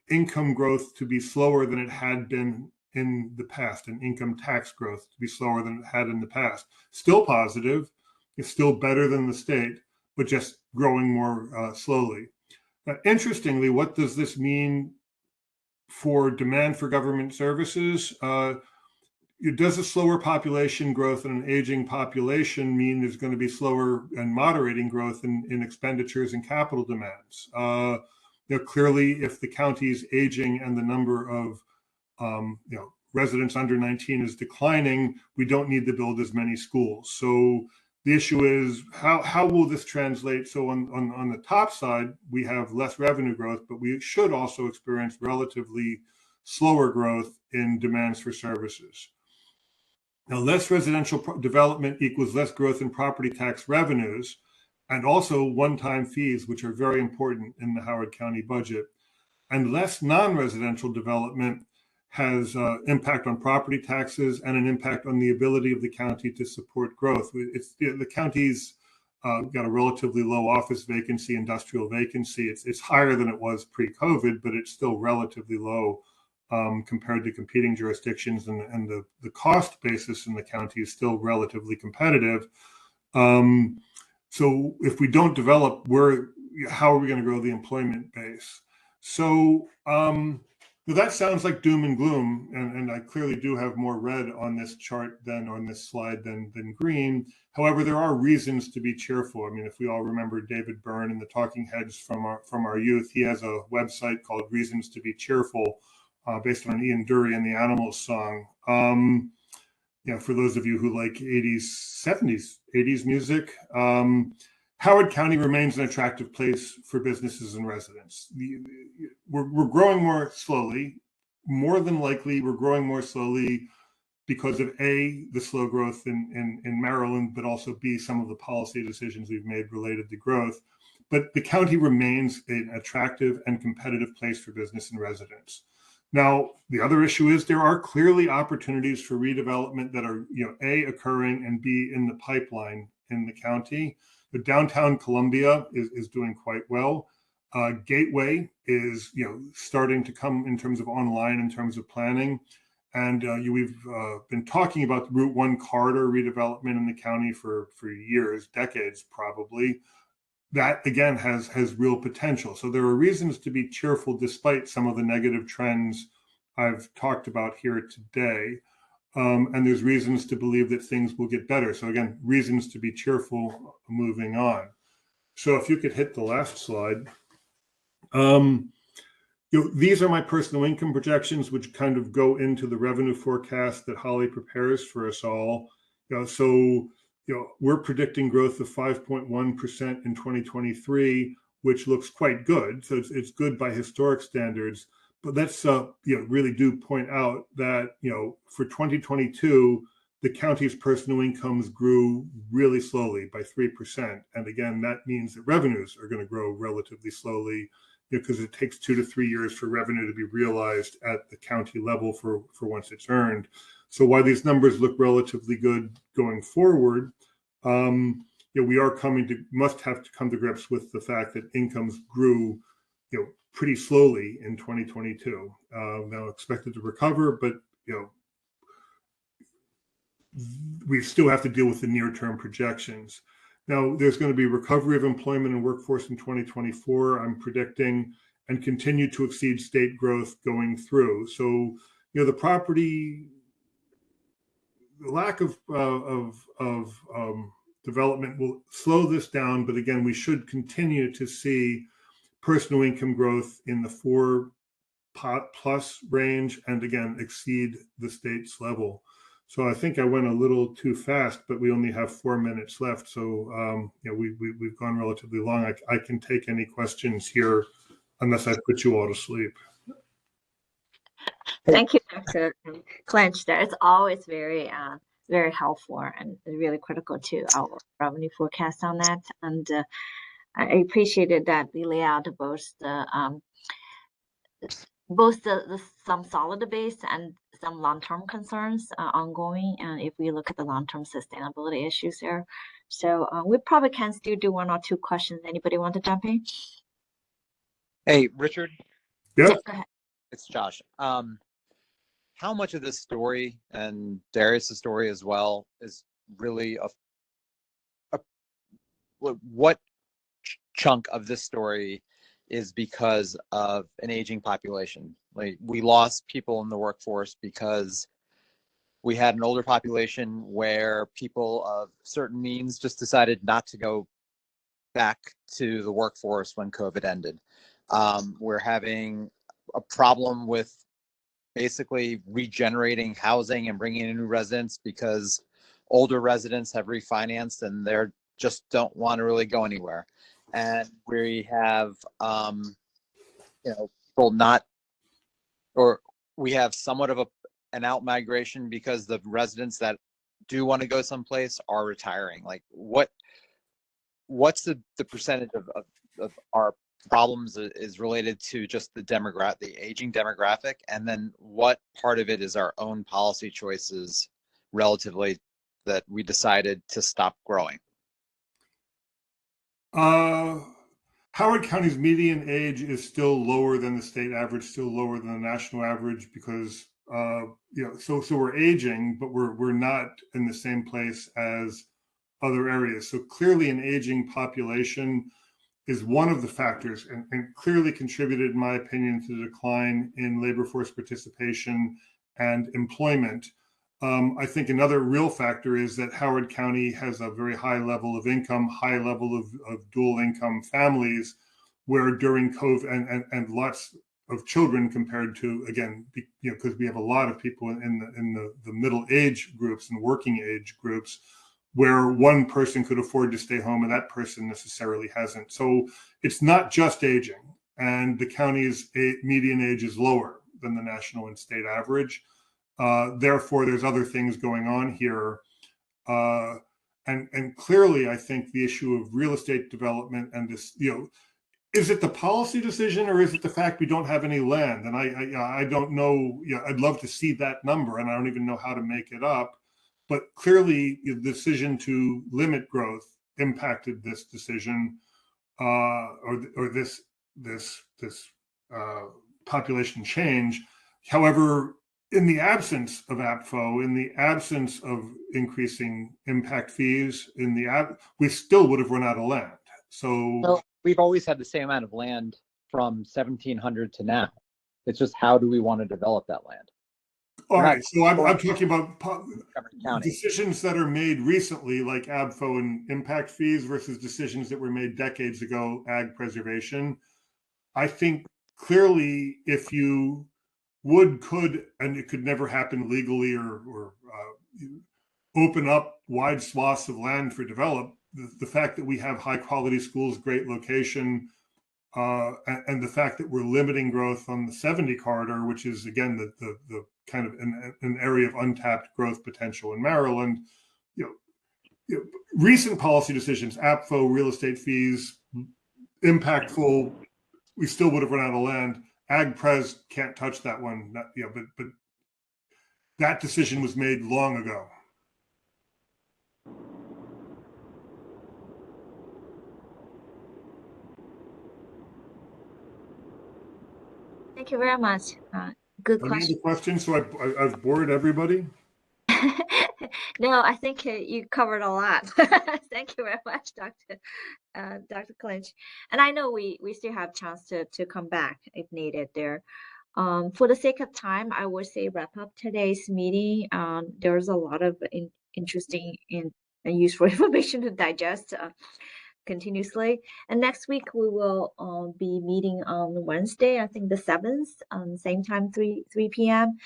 income growth to be slower than it had been in the past, and income tax growth to be slower than it had in the past. Still positive, it's still better than the state, but just growing more slowly. Interestingly, what does this mean for demand for government services? Does a slower population growth and an aging population mean there's going to be slower and moderating growth in expenditures and capital demands? Clearly, if the county's aging and the number of residents under 19 is declining, we don't need to build as many schools. So the issue is, how will this translate? So on the top side, we have less revenue growth, but we should also experience relatively slower growth in demands for services. Now, less residential development equals less growth in property tax revenues, and also one-time fees, which are very important in the Howard County budget. And less non-residential development has impact on property taxes and an impact on the ability of the county to support growth. The county's got a relatively low office vacancy, industrial vacancy. It's higher than it was pre-COVID, but it's still relatively low compared to competing jurisdictions, and the cost basis in the county is still relatively competitive. So if we don't develop, how are we going to grow the employment base? So that sounds like doom and gloom, and I clearly do have more red on this chart than on this slide than green. However, there are reasons to be cheerful. I mean, if we all remember David Byrne and the Talking Heads from our youth, he has a website called Reasons to be Cheerful, based on Ian Dury and the Animals song. For those of you who like 80s music, Howard County remains an attractive place for businesses and residents. We're growing more slowly. More than likely, we're growing more slowly because of A, the slow growth in Maryland, but also B, some of the policy decisions we've made related to growth. But the county remains an attractive and competitive place for business and residents. Now, the other issue is there are clearly opportunities for redevelopment that are, A, occurring, and B, in the pipeline in the county. The downtown Columbia is doing quite well. Gateway is, starting to come in terms of online, in terms of planning. And we've been talking about the Route 1 corridor redevelopment in the county for years, decades probably. That, again, has real potential. So there are reasons to be cheerful despite some of the negative trends I've talked about here today. And there's reasons to believe that things will get better. So again, reasons to be cheerful moving on. So if you could hit the last slide. These are my personal income projections, which kind of go into the revenue forecast that Holly prepares for us all. We're predicting growth of 5.1% in 2023, which looks quite good. So it's good by historic standards. But let's really do point out that for 2022, the county's personal incomes grew really slowly by 3%. And again, that means that revenues are going to grow relatively slowly, because it takes 2 to 3 years for revenue to be realized at the county level for once it's earned. So while these numbers look relatively good going forward, we are must have to come to grips with the fact that incomes grew, pretty slowly in 2022. Now expected to recover, but we still have to deal with the near-term projections. Now, there's going to be recovery of employment and workforce in 2024, I'm predicting, and continue to exceed state growth going through. So, the lack of development will slow this down, but again, we should continue to see personal income growth in the 4+ range, and again, exceed the state's level. So I think I went a little too fast, but we only have 4 minutes left. So we've gone relatively long. I can take any questions here, unless I put you all to sleep. Thank you, Dr. Clench. There, it's always very helpful and really critical to our revenue forecast on that. And I appreciated that we lay out both the some solid base and some long-term concerns ongoing. And if we look at the long-term sustainability issues there, so we probably can still do one or two questions. Anybody want to jump in? Hey, Richard. Yeah. Go ahead. It's Josh. How much of this story, and Darius' story as well, is really what chunk of this story is because of an aging population? Like, we lost people in the workforce because we had an older population where people of certain means just decided not to go back to the workforce when COVID ended. We're having a problem with basically regenerating housing and bringing in new residents because older residents have refinanced and they're just don't want to really go anywhere. And we have, people not, or we have somewhat of an out migration because the residents that do want to go someplace are retiring. Like, what's the percentage of our problems is related to just the aging demographic, and then what part of it is our own policy choices relatively that we decided to stop growing? Howard County's median age is still lower than the state average, still lower than the national average because so we're aging, but we're not in the same place as other areas. So clearly an aging population is one of the factors and clearly contributed, in my opinion, to the decline in labor force participation and employment. I think another real factor is that Howard County has a very high level of income, high level of dual income families, where during COVID and lots of children compared to, again, because we have a lot of people in the middle age groups and working age groups, where one person could afford to stay home and that person necessarily hasn't. So it's not just aging, and the county's median age is lower than the national and state average. Therefore, there's other things going on here. And clearly, I think the issue of real estate development and this, is it the policy decision or is it the fact we don't have any land? And I don't know. I'd love to see that number, and I don't even know how to make it up. But clearly, the decision to limit growth impacted this decision, or this population change. However, in the absence of APFO, in the absence of increasing impact fees, we still would have run out of land. So we've always had the same amount of land from 1700 to now. It's just, how do we want to develop that land? All right, so I'm talking about decisions that are made recently, like ABFO and impact fees, versus decisions that were made decades ago, ag preservation. I think clearly, if you could, and it could never happen legally or open up wide swaths of land for develop, the fact that we have high quality schools, great location, and the fact that we're limiting growth on the 70 corridor, which is again the kind of an area of untapped growth potential in Maryland. Recent policy decisions, APFO, real estate fees, impactful, we still would have run out of land. Ag Pres can't touch that one. But that decision was made long ago. Thank you very much. Good question. Question. So I've bored everybody. No, I think you covered a lot. Thank you very much, Dr. Clinch. And I know we still have a chance to come back if needed there. For the sake of time, I would say wrap up today's meeting. There's a lot of interesting and useful information to digest continuously. And next week we will be meeting on Wednesday, I think the 7th, same time, 3 p.m.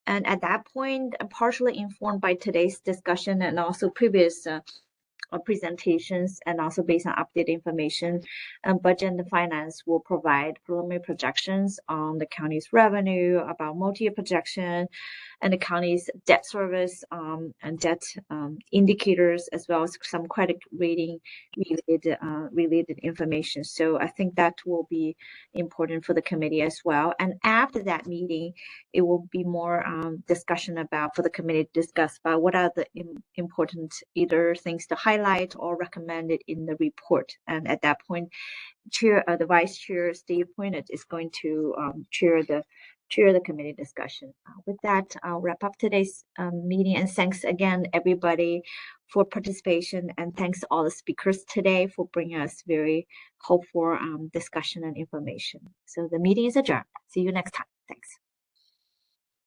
And at that point, partially informed by today's discussion and also previous presentations, and also based on updated information, Budget and Finance will provide preliminary projections on the county's revenue, about multi-year projection, and the county's debt service and debt indicators, as well as some credit rating related information. So I think that will be important for the committee as well. And after that meeting, it will be more discussion about for the committee to discuss about what are the important either things to highlight or recommended in the report. And at that point, the vice chair, Steve Pointed, is going to chair the committee discussion. With that, I'll wrap up today's meeting, and thanks again everybody for participation, and thanks to all the speakers today for bringing us very hopeful discussion and information. So the meeting is adjourned. See you next time. Thanks.